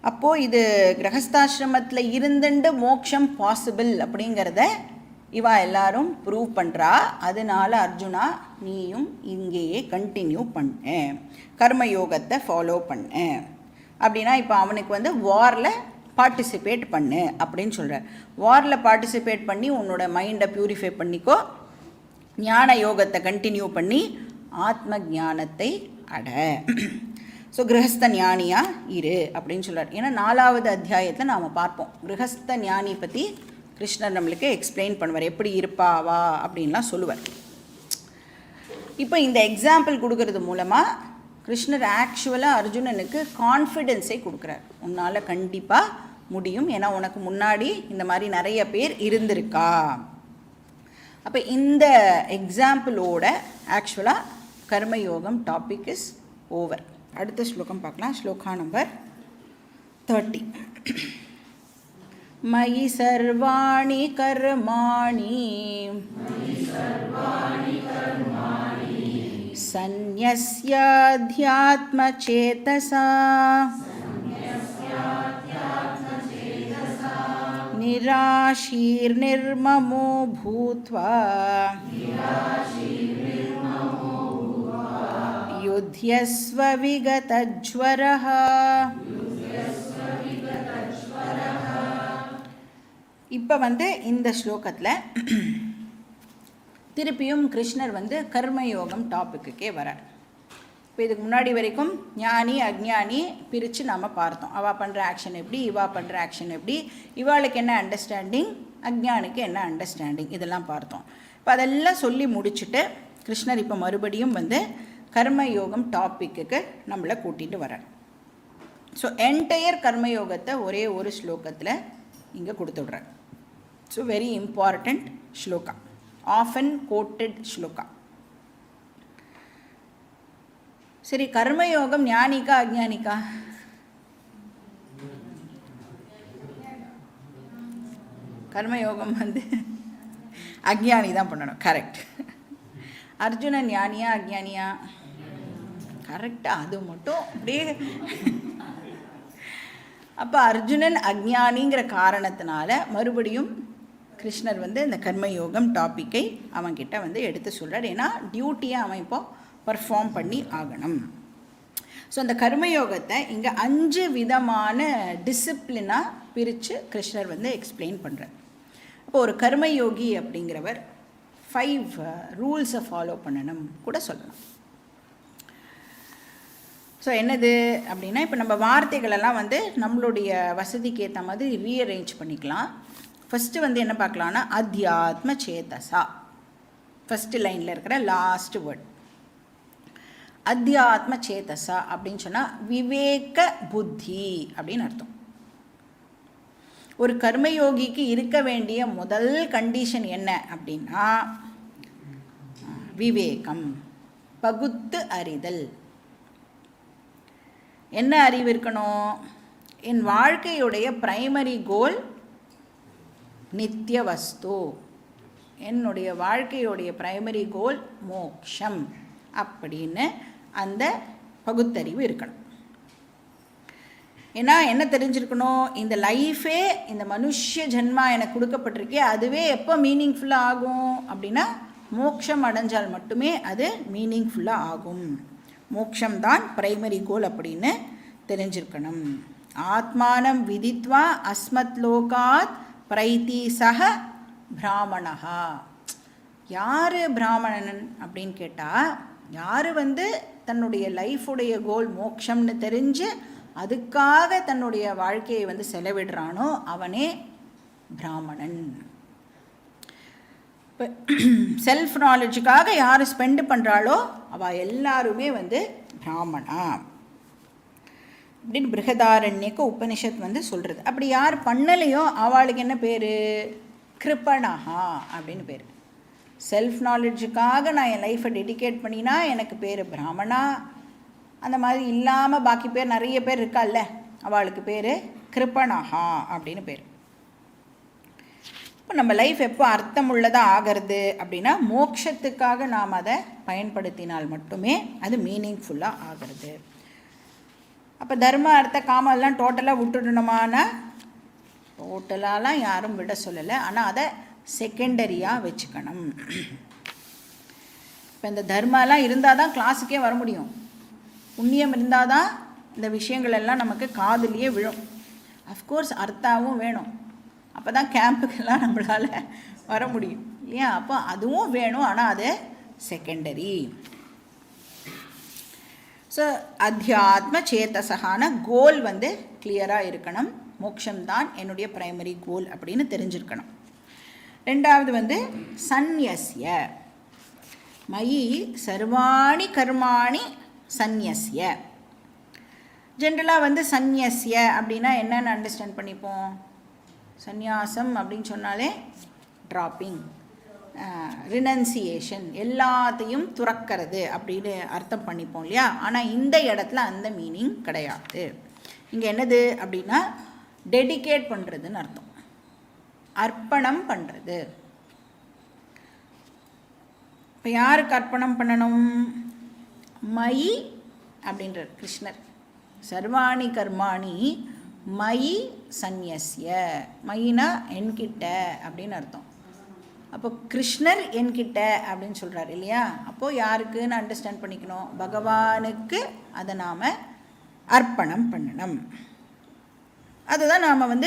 அப்போது இது கிரகஸ்தாசிரமத்தில் இருந்துட்டு மோக்ஷம் பாசிபிள் அப்படிங்கிறத இவா எல்லாரும் ப்ரூவ் பண்ணுறா. அதனால அர்ஜுனா நீயும் இங்கேயே கண்டினியூ பண்ணு, கர்மயோகத்தை ஃபாலோ பண்ணு. அப்படின்னா இப்போ அவனுக்கு வந்து வாரில் பார்ட்டிசிபேட் பண்ணு அப்படின்னு சொல்கிறார். வாரில் பார்ட்டிசிபேட் பண்ணி உன்னோட மைண்டை ப்யூரிஃபை பண்ணிக்கோ, ஞான யோகத்தை கண்டினியூ பண்ணி ஆத்ம ஞானத்தை அட. ஸோ கிரகஸ்த ஞானியாக இரு அப்படின்னு சொல்கிறார். ஏன்னா 4வது அத்தியாயத்தில் நாம் பார்ப்போம் கிரகஸ்த ஞானி பற்றி கிருஷ்ணர் நம்மளுக்கு எக்ஸ்பிளைன் பண்ணுவார், எப்படி இருப்பாவா அப்படின்லாம் சொல்லுவார். இப்போ இந்த எக்ஸாம்பிள் கொடுக்கறது மூலமாக கிருஷ்ணர் ஆக்சுவலாக அர்ஜுனனுக்கு கான்ஃபிடென்ஸை கொடுக்குறார். உன்னால் கண்டிப்பாக முடியும், ஏன்னா உனக்கு முன்னாடி இந்த மாதிரி நிறைய பேர் இருந்திருக்கா. அப்போ இந்த எக்ஸாம்பிளோட ஆக்சுவலாக கர்மயோகம் டாபிக் இஸ் ஓவர். அடுத்த ஸ்லோகம் பார்க்கலாம். ஸ்லோகா நம்பர் 30. மயி சர்வாணி கர்மாணி சந்யஸ்யாத்யாத்ம சேதசா நிராஷீர்நிர்மமோ பூத்வா யுத்யஸ்வ விகதஜ்வரஹ. இப்போ வந்து இந்த ஸ்லோகத்தில் திருப்பியும் கிருஷ்ணர் வந்து கர்மயோகம் டாப்பிக்குக்கே வரார். இப்போ இதுக்கு முன்னாடி வரைக்கும் ஞானி அஜ்ஞானி பிரித்து நாம் பார்த்தோம். அவள் பண்ணுற ஆக்ஷன் எப்படி, இவா பண்ணுற ஆக்ஷன் எப்படி, இவாளுக்கு என்ன அண்டர்ஸ்டாண்டிங், அஜ்ஞானிக்கு என்ன அண்டர்ஸ்டாண்டிங், இதெல்லாம் பார்த்தோம். இப்போ அதெல்லாம் சொல்லி முடிச்சுட்டு கிருஷ்ணர் இப்போ மறுபடியும் வந்து கர்மயோகம் டாப்பிக்கு நம்மளை கூட்டிகிட்டு வரார். ஸோ என்டையர் கர்மயோகத்தை ஒரே ஒரு ஸ்லோகத்தில் இங்கே கொடுத்துடுறார். So very important shloka, often quoted shloka. சரி, கர்மயோகம் ஞானிக்கா அஜ்ஞானிக்கா? கர்மயோகம் வந்து அஜ்ஞானி தான் பண்ணணும். கரெக்ட். அர்ஜுனன் ஞானியா அஜ்ஞானியா? கரெக்டாக, அது மட்டும் அப்படியே. அப்போ அர்ஜுனன் அஜ்ஞானிங்கிற காரணத்தினால மறுபடியும் கிருஷ்ணர் வந்து இந்த கர்மயோகம் டாப்பிக்கை அவன்கிட்ட வந்து எடுத்து சொல்கிறார். ஏன்னா டியூட்டியை அவன் இப்போ பர்ஃபார்ம் பண்ணி ஆகணும். ஸோ அந்த கர்மயோகத்தை இங்கே 5 விதமான டிசிப்ளினாக பிரித்து கிருஷ்ணர் வந்து எக்ஸ்பிளைன் பண்ணுறார். இப்போ ஒரு கர்மயோகி அப்படிங்கிறவர் 5 ரூல்ஸை ஃபாலோ பண்ணணும் கூட சொல்லலாம். ஸோ என்னது அப்படின்னா, இப்போ நம்ம வார்த்தைகளெல்லாம் வந்து நம்மளுடைய வசதிக்கு ஏற்ற மாதிரி ரீஅரேஞ்ச் பண்ணிக்கலாம். ஃபஸ்ட்டு வந்து என்ன பார்க்கலான்னா, அத்தியாத்ம சேதசா, ஃபஸ்ட்டு லைனில் இருக்கிற லாஸ்ட் வேர்ட். அத்தியாத்ம சேதசா அப்படின்னு சொன்னால் விவேக புத்தி அப்படின்னு அர்த்தம். ஒரு கர்மயோகிக்கு இருக்க வேண்டிய முதல் கண்டிஷன் என்ன அப்படின்னா விவேகம், பகுத்து அறிதல். என்ன அறிவு இருக்கணும்? என் வாழ்க்கையுடைய பிரைமரி கோல் நித்திய வஸ்து, என்னுடைய வாழ்க்கையுடைய பிரைமரி கோல் மோக்ஷம் அப்படின்னு அந்த பகுத்தறிவு இருக்கணும். ஏன்னா என்ன தெரிஞ்சிருக்கணும், இந்த லைஃபே, இந்த மனுஷ ஜென்மா எனக்கு கொடுக்கப்பட்டிருக்கே, அதுவே எப்போ மீனிங்ஃபுல்லாக ஆகும் அப்படின்னா மோக்ஷம் அடைஞ்சால் மட்டுமே அது மீனிங்ஃபுல்லாக ஆகும். மோக்ஷம்தான் பிரைமரி கோல் அப்படின்னு தெரிஞ்சிருக்கணும். ஆத்மானம் விதித்வா அஸ்மத் லோகாத் பிரைத்தி சக பிராமணஹா. யார் பிராமணன் அப்படின்னு கேட்டால், யார் தன்னுடைய லைஃபுடைய கோல் மோட்சம்னு தெரிஞ்சு அதுக்காக தன்னுடைய வாழ்க்கையை செலவிடுறானோ அவனே பிராமணன். இப்போ செல்ஃப் நாலேஜுக்காக யார் ஸ்பெண்ட் பண்ணுறாளோ அவள் எல்லாருமே பிராமணா அப்படின்னு பிருகதாரண்யக்கு உபனிஷத் சொல்கிறது. அப்படி யார் பண்ணலையோ அவளுக்கு என்ன பேர்? கிருபணஹா அப்படின்னு பேர். செல்ஃப் நாலேஜுக்காக நான் என் லைஃப்பை டெடிகேட் பண்ணினா எனக்கு பேர் பிராமணா. அந்த மாதிரி இல்லாமல் பாக்கி பேர் நிறைய பேர் இருக்கால்ல, அவளுக்கு பேர் கிருபணஹா அப்படின்னு பேர். இப்போ நம்ம லைஃப் எப்போ அர்த்தமுள்ளதாக ஆகிறது அப்படின்னா மோட்சத்துக்காக நாம் அதை பயன்படுத்தினால் மட்டுமே அது மீனிங்ஃபுல்லாக ஆகிறது. அப்போ தர்ம அர்த்த காமெல்லாம் டோட்டலாக விட்டுடணுமானா டோட்டலாலாம் யாரும் விட சொல்லலை, ஆனால் அதை செகண்டரியாக வச்சுக்கணும். இப்போ இந்த தர்மாலாம் இருந்தால் தான் கிளாஸுக்கே வர முடியும். புண்ணியம் இருந்தால் தான் இந்த விஷயங்கள் எல்லாம் நமக்கு காதுலேயே விழும். அஃப்கோர்ஸ் அர்த்தாவும் வேணும், அப்போ தான் கேம்புக்கெல்லாம் நம்மளால் வர முடியும் இல்லையா? அப்போ அதுவும் வேணும், ஆனால் அது செகண்டரி. ஸோ அத்தியாத்ம சேத்தசகான கோல் கிளியராக இருக்கணும். மோட்சம்தான் என்னுடைய பிரைமரி கோல் அப்படின்னு தெரிஞ்சிருக்கணும். ரெண்டாவது சந்நியஸ்ய மயி சர்வாணி கர்மாணி சந்நியஸ்ய. ஜென்ரலாக சந்நியஸ்ய அப்படின்னா என்னென்னு அண்டர்ஸ்டாண்ட் பண்ணிப்போம். சந்நியாசம் அப்படின்னு சொன்னாலே ட்ராப்பிங், ரினன்சியேஷன், எல்லாத்தையும் துறக்கிறது அப்படின்னு அர்த்தம் பண்ணிப்போம் இல்லையா? ஆனால் இந்த இடத்துல அந்த மீனிங் கிடையாது. இங்கே என்னது அப்படின்னா டெடிகேட் பண்ணுறதுன்னு அர்த்தம், அர்ப்பணம் பண்ணுறது. இப்போ யாருக்கு அர்ப்பணம் பண்ணணும்? மயி அப்படின்றார் கிருஷ்ணர். சர்வாணி கர்மாணி மயி சந்நியஸ்ய. மயினா என்கிட்ட அப்படின்னு அர்த்தம். அப்போ கிருஷ்ணர் என்கிட்ட அப்படின்னு சொல்கிறார் இல்லையா? அப்போது யாருக்குன்னு அண்டர்ஸ்டாண்ட் பண்ணிக்கணும், பகவானுக்கு அதை நாம் அர்ப்பணம் பண்ணணும். அதுதான் நாம்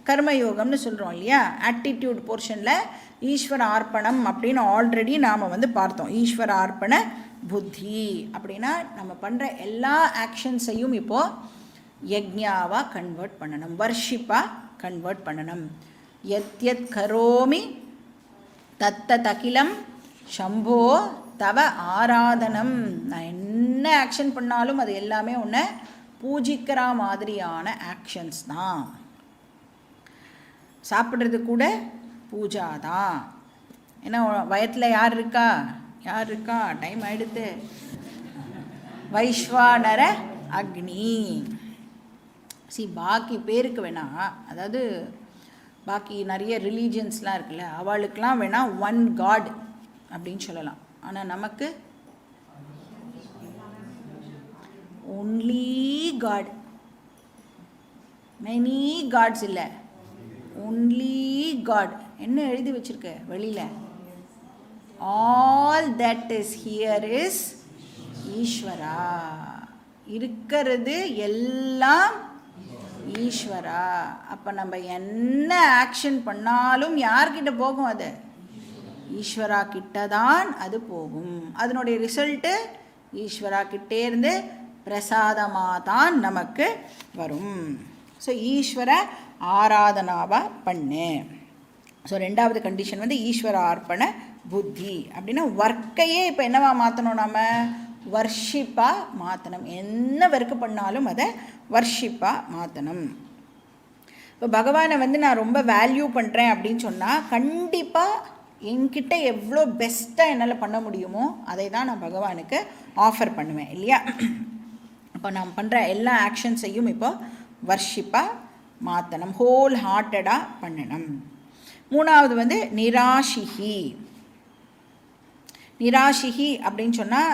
கர்மயோகம்னு சொல்கிறோம் இல்லையா? ஆட்டிடியூட் போர்ஷனில் ஈஸ்வர அர்ப்பணம் அப்படின்னு ஆல்ரெடி நாம் பார்த்தோம். ஈஸ்வர அர்ப்பண புத்தி அப்படின்னா நம்ம பண்ணுற எல்லா ஆக்ஷன்ஸையும் இப்போது யஜ்ஞாவாக கன்வெர்ட் பண்ணணும், வர்ஷிப்பாக கன்வெர்ட் பண்ணணும். யத் யத் கரோமி தத்தகிலம் சம்போ தவ ஆராதனம். நான் என்ன ஆக்ஷன் பண்ணாலும் அது எல்லாமே உன்னை பூஜிக்கிற மாதிரியான ஆக்ஷன்ஸ் தான். சாப்பிட்றது கூட பூஜா தான். ஏன்னா வயத்தில் யார் இருக்கா? டைம் ஆகிடுத்து. வைஸ்வானர அக்னி. பாக்கி பேருக்கு வேணா, அதாவது பாக்கி நிறைய ரிலீஜியன்ஸ்லாம் இருக்குல்ல, அவளுக்கெலாம் வேணால் ஒன் காட் அப்படின்னு சொல்லலாம். ஆனால் நமக்கு ஒன்லி காட், மெனி காட்ஸ் இல்லை, ஒன்லி காட். என்ன எழுதி வச்சுருக்க வெளியில்? All that is here is ஈஸ்வரா. இருக்கிறது எல்லாம் ஈஸ்வரா. அப்போ நம்ம என்ன ஆக்ஷன் பண்ணாலும் யார்கிட்ட போகும்? அது ஈஸ்வரா கிட்ட தான் அது போகும். அதனுடைய ரிசல்ட்டு ஈஸ்வரா கிட்டே இருந்து பிரசாதமாக தான் நமக்கு வரும். ஸோ ஈஸ்வர ஆராதனாவாக பண்ணு. ஸோ ரெண்டாவது கண்டிஷன் ஈஸ்வர அர்ப்பண புத்தி அப்படின்னா ஒர்க்கையே இப்போ என்னவா மாற்றணும்? நம்ம வர்ஷிப்பாக மாற்றணும். என்ன ஒர்க்கு பண்ணாலும் அதை வர்ஷிப்பாக மாற்றணும். இப்போ பகவானை நான் ரொம்ப வேல்யூ பண்ணுறேன் அப்படின்னு சொன்னால் கண்டிப்பாக என்கிட்ட எவ்வளோ பெஸ்ட்டாக என்னால் பண்ண முடியுமோ அதை தான் நான் பகவானுக்கு ஆஃபர் பண்ணுவேன் இல்லையா? அப்போ நான் பண்ணுற எல்லா ஆக்ஷன்ஸையும் இப்போ வர்ஷிப்பாக மாற்றணும், ஹோல் ஹார்ட்டடாக பண்ணணும். மூணாவது நிராஷிஹி. நிராஷிஹி அப்படின்னு சொன்னால்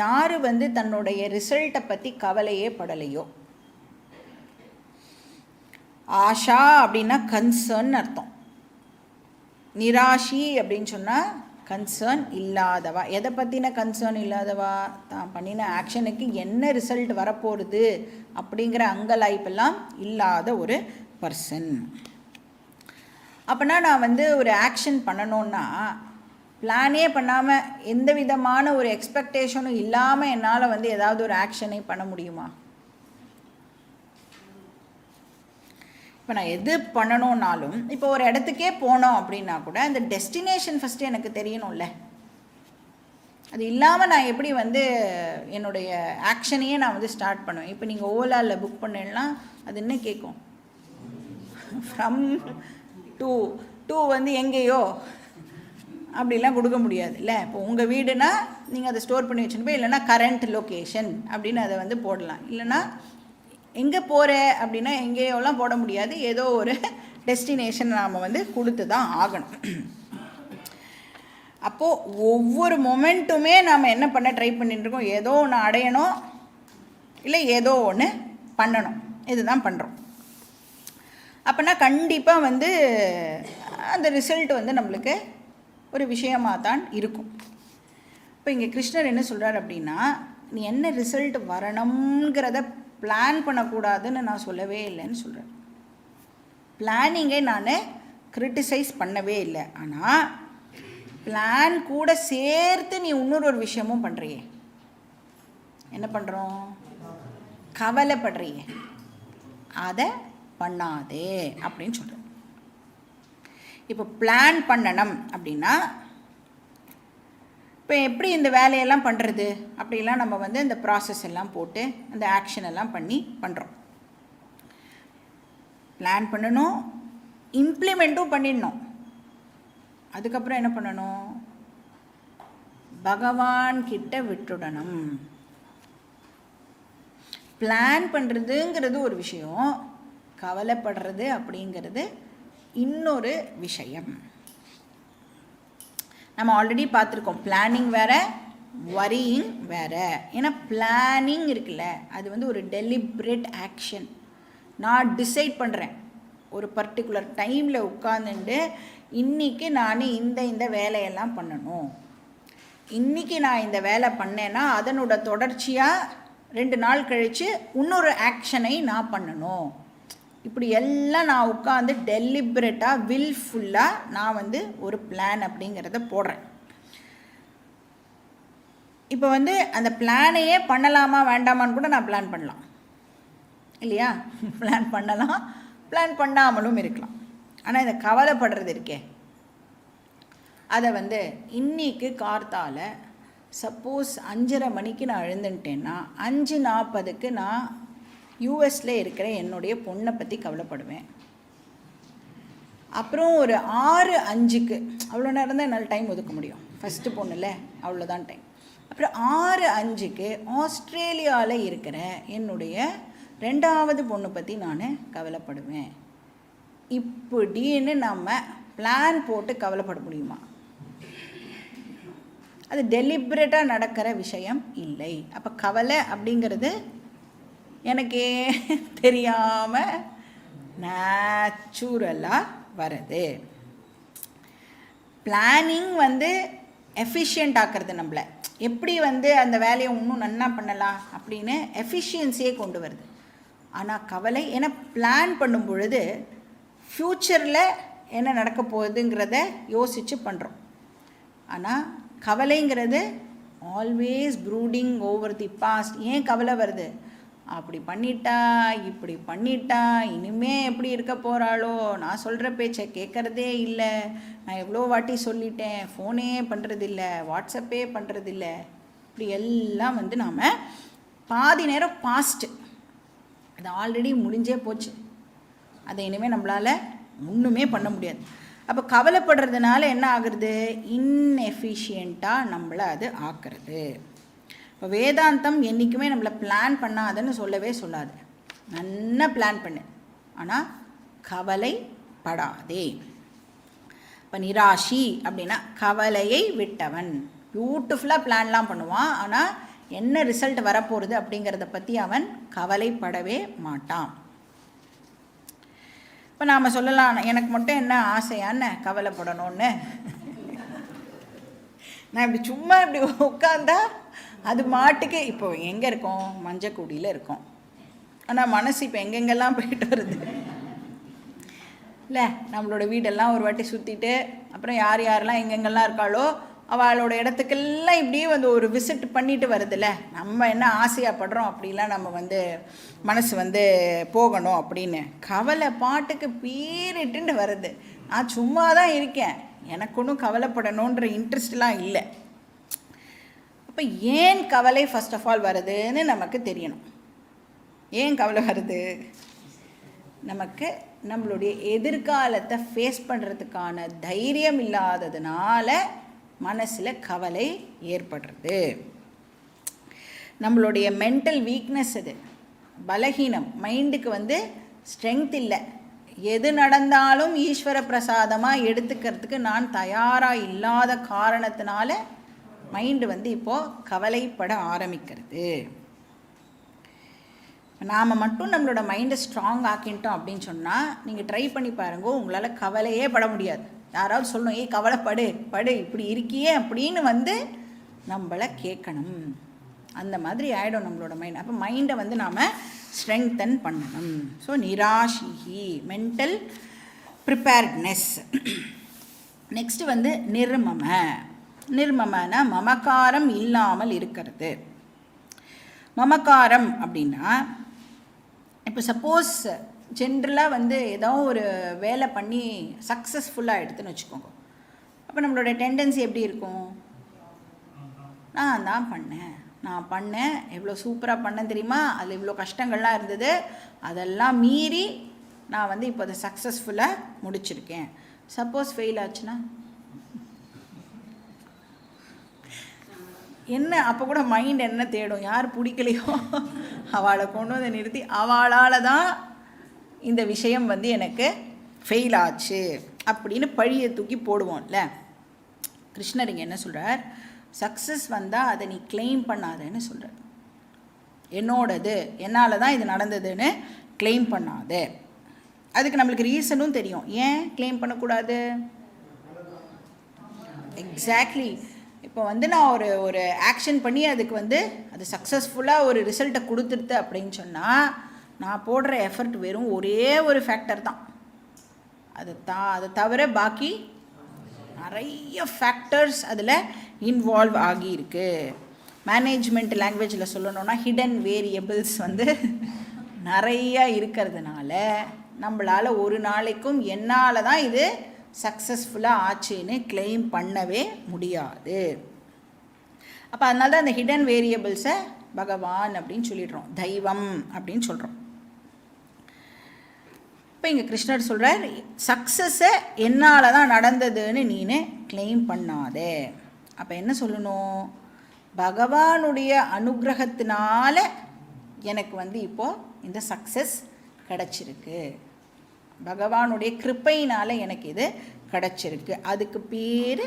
யார் தன்னுடைய ரிசல்ட்டை பற்றி கவலையே படலையோ. ஆஷா அப்படின்னா கன்சர்ன் அர்த்தம். நிராஷி அப்படின்னு சொன்னால் கன்சர்ன் இல்லாதவா. எதை பற்றின கன்சர்ன் இல்லாதவா? தான் பண்ணின ஆக்ஷனுக்கு என்ன ரிசல்ட் வரப்போகுது அப்படிங்கிற அங்கலாய்ப்பெல்லாம் இல்லாத ஒரு பர்சன். அப்போனா நான் வந்து ஒரு ஆக்ஷன் பண்ணணுன்னா பிளானே பண்ணாமல் எந்த விதமான ஒரு எக்ஸ்பெக்டேஷனும் இல்லாமல் என்னால் வந்து ஏதாவது ஒரு ஆக்ஷனை பண்ண முடியுமா? இப்போ நான் எது பண்ணணுன்னாலும், இப்போ ஒரு இடத்துக்கே போனோம் அப்படின்னா கூட அந்த டெஸ்டினேஷன் ஃபஸ்ட்டு எனக்கு தெரியணும்ல. அது இல்லாமல் நான் எப்படி வந்து என்னுடைய ஆக்ஷனையே நான் வந்து ஸ்டார்ட் பண்ணுவேன்? இப்போ நீங்கள் ஓலாவில் புக் பண்ணேன்னா அது என்ன கேட்கும்? ஃப்ரம் டூ வந்து எங்கேயோ அப்படிலாம் கொடுக்க முடியாது இல்லை. இப்போ உங்கள் வீடுனா நீங்கள் அதை ஸ்டோர் பண்ணி வச்சுன்னு போய், இல்லைனா கரண்ட் லொக்கேஷன் அப்படின்னு அதை வந்து போடலாம். இல்லைனா எங்கே போகிற அப்படின்னா எங்கேயோலாம் போட முடியாது. ஏதோ ஒரு டெஸ்டினேஷன் நாம் வந்து கொடுத்து தான் ஆகணும். அப்போது ஒவ்வொரு மொமெண்ட்டுமே நாம் என்ன பண்ண ட்ரை பண்ணிட்டுருக்கோம்? ஏதோ ஒன்று அடையணும், இல்லை ஏதோ ஒன்று பண்ணணும், இதுதான் பண்ணுறோம். அப்போனா கண்டிப்பாக வந்து அந்த ரிசல்ட் வந்து நம்மளுக்கு ஒரு விஷயமாக தான் இருக்கும். இப்போ இங்கே கிருஷ்ணர் என்ன சொல்கிறார் அப்படின்னா, நீ என்ன ரிசல்ட் வரணுங்கிறத பிளான் பண்ணக்கூடாதுன்னு நான் சொல்லவே இல்லைன்னு சொல்கிறேன். பிளானிங்கை நான் கிரிட்டிசைஸ் பண்ணவே இல்லை. ஆனால் பிளான் கூட சேர்த்து நீ இன்னொரு விஷயமும் பண்ணுறியே. என்ன பண்ணுறோம்? கவலைப்படுறியே, அதை பண்ணாதே அப்படின்னு சொல்கிறேன். இப்போ பிளான் பண்ணணும் அப்படின்னா இப்போ எப்படி இந்த வேலையெல்லாம் பண்ணுறது அப்படிலாம் நம்ம வந்து இந்த ப்ராசஸ் எல்லாம் போட்டு அந்த ஆக்ஷன் எல்லாம் பண்ணி பண்ணுறோம். பிளான் பண்ணணும், இம்ப்ளிமெண்ட்டும் பண்ணிடணும். அதுக்கப்புறம் என்ன பண்ணணும்? பகவான் கிட்ட விட்டுடணும். பிளான் பண்ணுறதுங்கிறது ஒரு விஷயம், கவலைப்படுறது அப்படிங்கிறது இன்னொரு விஷயம். நம்ம ஆல்ரெடி பார்த்துருக்கோம், பிளானிங் வேறு, வரியிங் வேறு. ஏன்னா பிளானிங் இருக்குல்ல, அது வந்து ஒரு டெலிப்ரேட் ஆக்ஷன். நான் டிசைட் பண்ணுறேன், ஒரு பர்டிகுலர் டைமில் உட்காந்துட்டு இன்றைக்கி நான் இந்த வேலையெல்லாம் பண்ணணும், இன்றைக்கி நான் இந்த வேலை பண்ணேன்னா அதனோட தொடர்ச்சியாக 2 நாள் கழித்து இன்னொரு ஆக்ஷனை நான் பண்ணணும். இப்படி எல்லாம் நான் உட்காந்து டெலிபரேட்டாக வில்ஃபுல்லாக நான் வந்து ஒரு பிளான் அப்படிங்கிறத போடுறேன். இப்போ வந்து அந்த பிளானையே பண்ணலாமா வேண்டாமான்னு கூட நான் பிளான் பண்ணலாம் இல்லையா? பிளான் பண்ணலாம், பிளான் பண்ணாமலும் இருக்கலாம். ஆனால் இந்த கவலைப்படுறது இருக்கே, அதை வந்து இன்றைக்கி கார்த்தால சப்போஸ் 5:30 மணிக்கு நான் எழுந்துட்டேன்னா 5:40க்கு நான் யூஎஸில் இருக்கிற என்னுடைய பொண்ணை பற்றி கவலைப்படுவேன். அப்புறம் ஒரு 6:05க்கு, அவ்வளோ நேரம் தான் என்னால் டைம் ஒதுக்க முடியும், ஃபஸ்ட்டு பொண்ணுல அவ்வளோதான் டைம். அப்புறம் 6:05க்கு ஆஸ்திரேலியாவில் இருக்கிற என்னுடைய 2வது பொண்ணை பற்றி நான் கவலைப்படுவேன். இப்படின்னு நம்ம பிளான் போட்டு கவலைப்பட முடியுமா? அது டெலிபரேட்டாக நடக்கிற விஷயம் இல்லை. அப்போ கவலை அப்படிங்கிறது எனக்கே தெரியாமல் நேச்சுரலாக வருது. பிளானிங் வந்து எஃபிஷியண்ட் ஆக்கிறது, நம்மளை எப்படி வந்து அந்த வேலையை இன்னும் நன்னா பண்ணலாம் அப்படின்னு எஃபிஷியன்சியே கொண்டு வருது. ஆனால் கவலை, ஏன்னா பிளான் பண்ணும் பொழுது ஃப்யூச்சரில் என்ன நடக்க போகுதுங்கிறத யோசித்து பண்ணுறோம். ஆனால் கவலைங்கிறது always brooding over the past. ஏன் கவலை வருது? அப்படி பண்ணிட்டா, இப்படி பண்ணிட்டா, இனிமே எப்படி இருக்க போகிறாளோ, நான் சொல்கிற பேச்சை கேட்குறதே இல்லை, நான் எவ்வளோ வாட்டி சொல்லிட்டேன், ஃபோனே பண்ணுறதில்ல, வாட்ஸ்அப்பே பண்ணுறதில்ல, இப்படி எல்லாம் வந்து நாம் பாதி நேரம் பாஸ்ட்டு, அது ஆல்ரெடி முடிஞ்சே போச்சு, அதை இனிமேல் நம்மளால் ஒன்றுமே பண்ண முடியாது. அப்போ கவலைப்படுறதுனால என்ன ஆகுறது? இன்எஃபிஷியண்ட்டாக நம்மளை அது ஆக்குறது. இப்போ வேதாந்தம் என்றைக்குமே நம்மளை பிளான் பண்ணாதுன்னு சொல்லவே சொல்லாது. நல்லா பிளான் பண்ணு, ஆனால் கவலைப்படாதே. இப்போ நிராஷி அப்படின்னா கவலையை விட்டவன். பியூட்டிஃபுல்லாக பிளான்லாம் பண்ணுவான், ஆனால் என்ன ரிசல்ட் வரப்போகிறது அப்படிங்கிறத பற்றி அவன் கவலைப்படவே மாட்டான். இப்போ நாம் சொல்லலாம், எனக்கு மட்டும் என்ன ஆசையான்னு கவலைப்படணும்னு. நான் இப்படி சும்மா இப்படி உட்காந்தா அது மாட்டுக்கு, இப்போ எங்கே இருக்கோம்? மஞ்சக்குடியில் இருக்கோம். ஆனால் மனசு இப்போ எங்கெங்கெல்லாம் போயிட்டு வருது. இல்லை, நம்மளோட வீடெல்லாம் ஒரு வாட்டி சுற்றிட்டு அப்புறம் யார் யாரெல்லாம் எங்கெங்கெல்லாம் இருக்காளோ அவளோட இடத்துக்கெல்லாம் இப்படியே வந்து ஒரு விசிட் பண்ணிட்டு வருதுல்ல. நம்ம என்ன ஆசையாக படுறோம் அப்படிலாம் நம்ம வந்து மனசு வந்து போகணும் அப்படின்னு கவலை பாட்டுக்கு பீரிட்டுன்னு வருது. நான் சும்மா தான் இருக்கேன், எனக்கு ஒன்றும் கவலைப்படணுன்ற இன்ட்ரெஸ்ட்லாம் இல்லை. அப்போ ஏன் கவலை ஃபர்ஸ்ட் ஆஃப் ஆல் வருதுன்னு நமக்கு தெரியணும். ஏன் கவலை வருது? நமக்கு நம்மளுடைய எதிர்காலத்தை ஃபேஸ் பண்ணுறதுக்கான தைரியம் இல்லாததுனால மனசில் கவலை ஏற்படுறது. நம்மளுடைய மென்டல் வீக்னஸ் அது, பலகீனம். மைண்டுக்கு வந்து ஸ்ட்ரென்த் இல்லை. எது நடந்தாலும் ஈஸ்வர பிரசாதமாக எடுத்துக்கிறதுக்கு நான் தயாராக இல்லாத காரணத்தினால மைண்டு வந்து இப்போது கவலைப்பட ஆரம்பிக்கிறது. நாம் மட்டும் நம்மளோட மைண்டை ஸ்ட்ராங் ஆக்கிட்டோம் அப்படின்னு சொன்னால் நீங்கள் ட்ரை பண்ணி பாருங்க, உங்களால் கவலையே பட முடியாது. யாராவது சொல்லணும், ஏய் கவலைப்படு படு இப்படி இருக்கியே அப்படின்னு வந்து நம்மளை கேட்கணும். அந்த மாதிரி ஆகிடும் நம்மளோட மைண்ட். அப்போ மைண்டை வந்து நாம் ஸ்ட்ரெங்தன் பண்ணணும். ஸோ நிராஷிஹி, மென்டல் ப்ரிப்பேர்ட்னஸ். நெக்ஸ்ட்டு வந்து நிர்மம. நிர்மமனா மமக்காரம் இல்லாமல் இருக்கிறது. மமக்காரம் அப்படின்னா, இப்போ சப்போஸ் ஜென்ரலாக வந்து ஏதோ ஒரு வேலை பண்ணி சக்ஸஸ்ஃபுல்லாக எடுத்துன்னு வச்சுக்கோங்க. அப்போ நம்மளோட டெண்டன்சி எப்படி இருக்கும்? நான் தான் பண்ணேன், எவ்வளோ சூப்பராக பண்ணேன் தெரியுமா, அதில் இவ்வளோ கஷ்டங்கள்லாம் இருந்தது, அதெல்லாம் மீறி நான் வந்து இப்போ அதை சக்ஸஸ்ஃபுல்லாக முடிச்சிருக்கேன். சப்போஸ் ஃபெயில் ஆச்சுன்னா என்ன? அப்போ கூட மைண்ட் என்ன தேடும்? யார் பிடிக்கலையோ அவளை கொண்டு வந்து நிறுத்தி அவளால் தான் இந்த விஷயம் வந்து எனக்கு ஃபெயில் ஆச்சு அப்படின்னு பழியை தூக்கி போடுவோம்ல. கிருஷ்ணர் இங்கே என்ன சொல்கிறார்? சக்ஸஸ் வந்தால் அதை நீ கிளைம் பண்ணாதேன்னு சொல்கிறார். என்னோடது, என்னால் தான் இது நடந்ததுன்னு கிளைம் பண்ணாது. அதுக்கு நம்மளுக்கு ரீசனும் தெரியும். ஏன் கிளைம் பண்ணக்கூடாது? எக்ஸாக்ட்லி. இப்போ வந்து நான் ஒரு ஆக்ஷன் பண்ணி அதுக்கு வந்து அது சக்ஸஸ்ஃபுல்லாக ஒரு ரிசல்ட்டை கொடுத்துருது அப்படின்னு சொன்னால் நான் போடுற எஃபர்ட் வெறும் ஒரே ஒரு ஃபேக்டர் தான். அதை தவிர பாக்கி நிறைய ஃபேக்டர்ஸ் அதில் இன்வால்வ் ஆகியிருக்கு. மேனேஜ்மெண்ட் லாங்குவேஜில் சொல்லணுன்னா ஹிடன் வேரியபிள்ஸ் வந்து நிறைய இருக்கிறதுனால நம்மளால் ஒரு நாளைக்கும் என்னால் தான் இது சக்ஸஸ்ஃபுல்லாக ஆச்சுன்னு கிளைம் பண்ணவே முடியாது. அப்போ அதனால தான் அந்த ஹிடன் வேரியபிள்ஸை பகவான் அப்படின்னு சொல்லிடுறோம், தெய்வம் அப்படின்னு சொல்கிறோம். இப்போ இங்கே கிருஷ்ணர் சொல்கிறார், சக்ஸஸை என்னால் தான் நடந்ததுன்னு நீனு கிளைம் பண்ணாதே. அப்போ என்ன சொல்லணும்? பகவானுடைய அனுகிரகத்தினால எனக்கு வந்து இப்போது இந்த சக்ஸஸ் கிடச்சிருக்கு, பகவானுடைய கிருப்பையினால் எனக்கு இது கிடச்சிருக்கு. அதுக்கு பேர்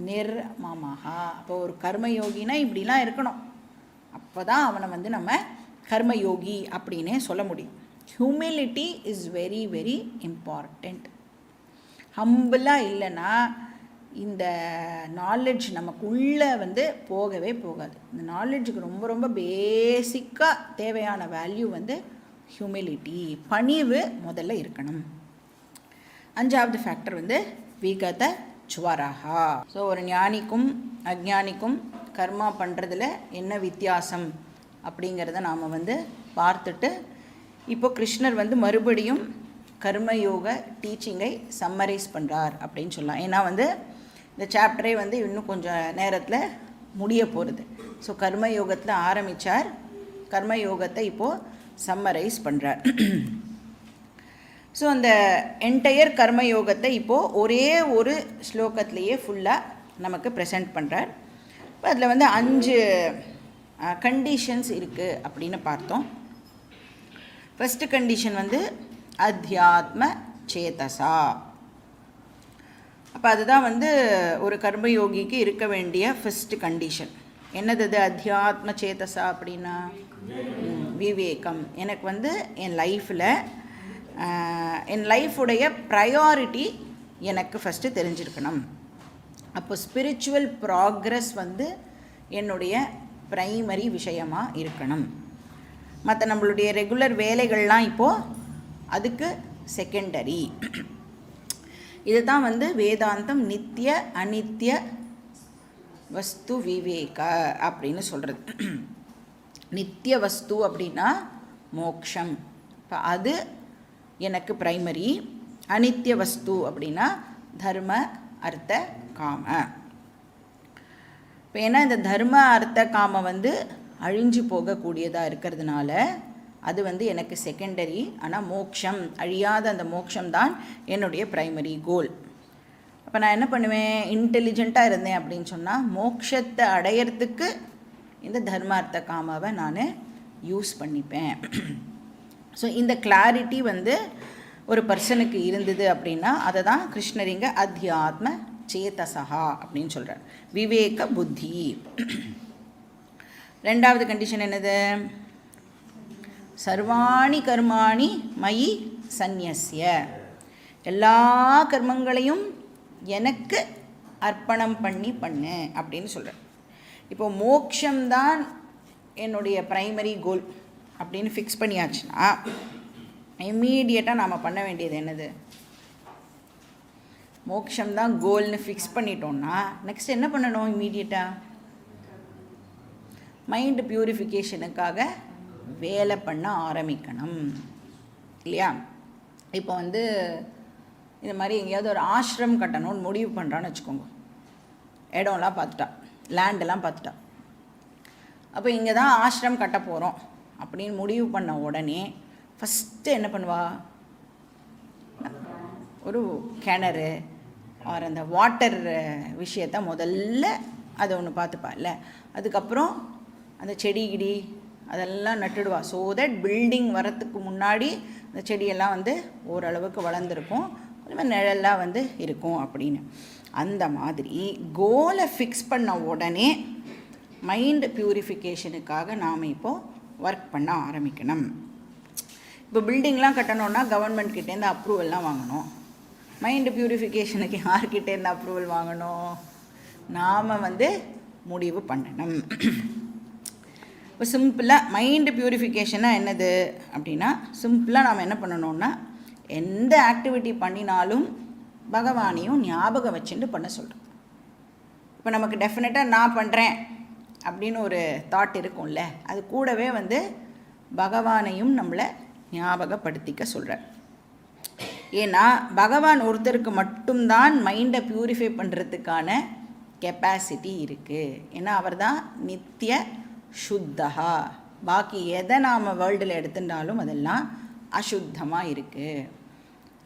நிர்மமஹா. அப்போ ஒரு கர்மயோகினா இப்படிலாம் இருக்கணும். அப்போ தான் அவனை வந்து நம்ம கர்மயோகி அப்படின்னே சொல்ல முடியும். Humility is very very important. ஹம்பிளாக இல்லைன்னா இந்த நாலெட்ஜ் நமக்குள்ளே வந்து போகவே போகாது. இந்த நாலெட்ஜுக்கு ரொம்ப ரொம்ப பேசிக்காக தேவையான வேல்யூ வந்து ஹியூமிலிட்டி, பணிவு முதல்ல இருக்கணும். அஞ்சாவது ஃபேக்டர் வந்து விகத ஜுவரஹா. ஸோ ஒரு ஞானிக்கும் அஜ்ஞானிக்கும் கர்மா பண்ணுறதுல என்ன வித்தியாசம் அப்படிங்கிறத நாம் வந்து பார்த்துட்டு, இப்போ கிருஷ்ணர் வந்து மறுபடியும் கர்மயோக டீச்சிங்கை சம்மரைஸ் பண்ணுறார் அப்படின்னு சொல்லலாம். ஏன்னா வந்து இந்த சாப்டரே வந்து இன்னும் கொஞ்சம் நேரத்தில் முடிய போகிறது. ஸோ கர்மயோகத்தில் ஆரம்பித்தார், கர்மயோகத்தை இப்போது சம்மரைஸ் பண்ணுறார். ஸோ அந்த என்டையர் கர்மயோகத்தை இப்போது ஒரே ஒரு ஸ்லோகத்திலேயே ஃபுல்லாக நமக்கு ப்ரெசென்ட் பண்ணுறார். இப்போ அதில் வந்து 5 கண்டிஷன்ஸ் இருக்குது அப்படின்னு பார்த்தோம். ஃபஸ்ட்டு கண்டிஷன் வந்து அத்தியாத்ம சேதசா. அப்போ அதுதான் வந்து ஒரு கர்மயோகிக்கு இருக்க வேண்டிய ஃபஸ்ட்டு கண்டிஷன். என்னது அது அத்தியாத்ம சேதசா அப்படின்னா? விவேகம். எனக்கு வந்து என் லைஃபுடைய ப்ரையாரிட்டி எனக்கு ஃபஸ்ட்டு தெரிஞ்சிருக்கணும். அப்போ ஸ்பிரிச்சுவல் ப்ராக்ரஸ் வந்து என்னுடைய ப்ரைமரி விஷயமாக இருக்கணும். மற்ற நம்மளுடைய ரெகுலர் வேலைகள்லாம் இப்போது அதுக்கு செகண்டரி. இதுதான் வந்து வேதாந்தம் நித்திய அனித்திய வஸ்து விவேக அப்படின்னு சொல்கிறது. நித்திய வஸ்து அப்படின்னா மோக்ஷம், இப்போ அது எனக்கு பிரைமரி. அனித்திய வஸ்து அப்படின்னா தர்ம அர்த்த காம. இப்போ ஏன்னா இந்த தர்ம அர்த்த காம வந்து அழிஞ்சு போகக்கூடியதாக இருக்கிறதுனால அது வந்து எனக்கு செகண்டரி. ஆனால் மோக்ஷம், அழியாத அந்த மோக்ஷம்தான் என்னுடைய பிரைமரி கோல். அப்போ நான் என்ன பண்ணுவேன், இன்டெலிஜெண்ட்டாக இருந்தேன் அப்படின்னு சொன்னால் மோக்ஷத்தை அடையிறதுக்கு இந்த தர்மார்த்த காமாவை நான் யூஸ் பண்ணிப்பேன். ஸோ இந்த கிளாரிட்டி வந்து ஒரு பர்சனுக்கு இருந்தது அப்படின்னா அதை தான் கிருஷ்ணர் இங்கே அத்தியாத்ம சேதசா அப்படின்னு சொல்கிறார், விவேக புத்தி. ரெண்டாவது கண்டிஷன் என்னது, சர்வாணி கர்மாணி மயி சந்நியஸ்ய, எல்லா கர்மங்களையும் எனக்கு அர்ப்பணம் பண்ணு அப்படின்னு சொல்கிறார். இப்போ மோக்ஷம்தான் என்னுடைய ப்ரைமரி கோல் அப்படின்னு ஃபிக்ஸ் பண்ணியாச்சுன்னா இம்மீடியட்டாக நாம் பண்ண வேண்டியது என்னது, மோக்ஷம்தான் கோல்னு ஃபிக்ஸ் பண்ணிட்டோம்னா நெக்ஸ்ட் என்ன பண்ணணும், இம்மீடியட்டாக மைண்டு பியூரிஃபிகேஷனுக்காக வேலை பண்ண ஆரம்பிக்கணும் இல்லையா. இப்போ வந்து இந்த மாதிரி எங்கேயாவது ஒரு ஆசிரம் கட்டணும்னு முடிவு பண்ணுறான்னு வச்சுக்கோங்க. இடம்லாம் பார்த்துட்டா, லேண்டெல்லாம் பார்த்துட்டா, அப்போ இங்கே தான் ஆசிரம் கட்ட போகிறோம் அப்படின்னு முடிவு பண்ண உடனே ஃபஸ்ட்டு என்ன பண்ணுவா, ஒரு கிணறு ஆர் அந்த வாட்டர் விஷயத்த முதல்ல அதை ஒன்று பார்த்துப்பா இல்லை. அதுக்கப்புறம் அந்த செடி கிடி அதெல்லாம் நட்டுடுவா. ஸோ தட் பில்டிங் வரத்துக்கு முன்னாடி அந்த செடியெல்லாம் வந்து ஓரளவுக்கு வளர்ந்துருக்கும், கொஞ்சம் நிழலாக வந்து இருக்கும் அப்படின்னு. அந்த மாதிரி கோலை ஃபிக்ஸ் பண்ண உடனே மைண்ட் பியூரிஃபிகேஷனுக்காக நாம் இப்போது ஒர்க் பண்ண ஆரம்பிக்கணும். இப்போ பில்டிங்லாம் கட்டணுன்னா கவர்மெண்ட்கிட்டேருந்து அப்ரூவல்லாம் வாங்கணும். மைண்டு பியூரிஃபிகேஷனுக்கு யார்கிட்டேருந்து அப்ரூவல் வாங்கணும், நாம் வந்து முடிவு பண்ணணும். இப்போ சிம்பிளாக மைண்டு பியூரிஃபிகேஷனாக என்னது அப்படின்னா, சிம்பிளாக நாம் என்ன பண்ணணுன்னா எந்த ஆக்டிவிட்டி பண்ணினாலும் பகவானையும் ஞாபகம் வச்சுட்டு பண்ண சொல்கிறோம். இப்போ நமக்கு டெஃபினட்டாக நான் பண்ணுறேன் அப்படின்னு ஒரு தாட் இருக்கும்ல, அது கூடவே வந்து பகவானையும் நம்மளை ஞாபகப்படுத்திக்க சொல்கிறார். ஏன்னா பகவான் ஒருத்தருக்கு மட்டும்தான் மைண்டை பியூரிஃபை பண்ணுறதுக்கான கெப்பாசிட்டி இருக்குது. ஏன்னா அவர் தான் நித்திய சுத்தகா. பாக்கி எதை நாம் வேர்ல்டில் எடுத்துட்டாலும் அதெல்லாம் அசுத்தமாக இருக்குது.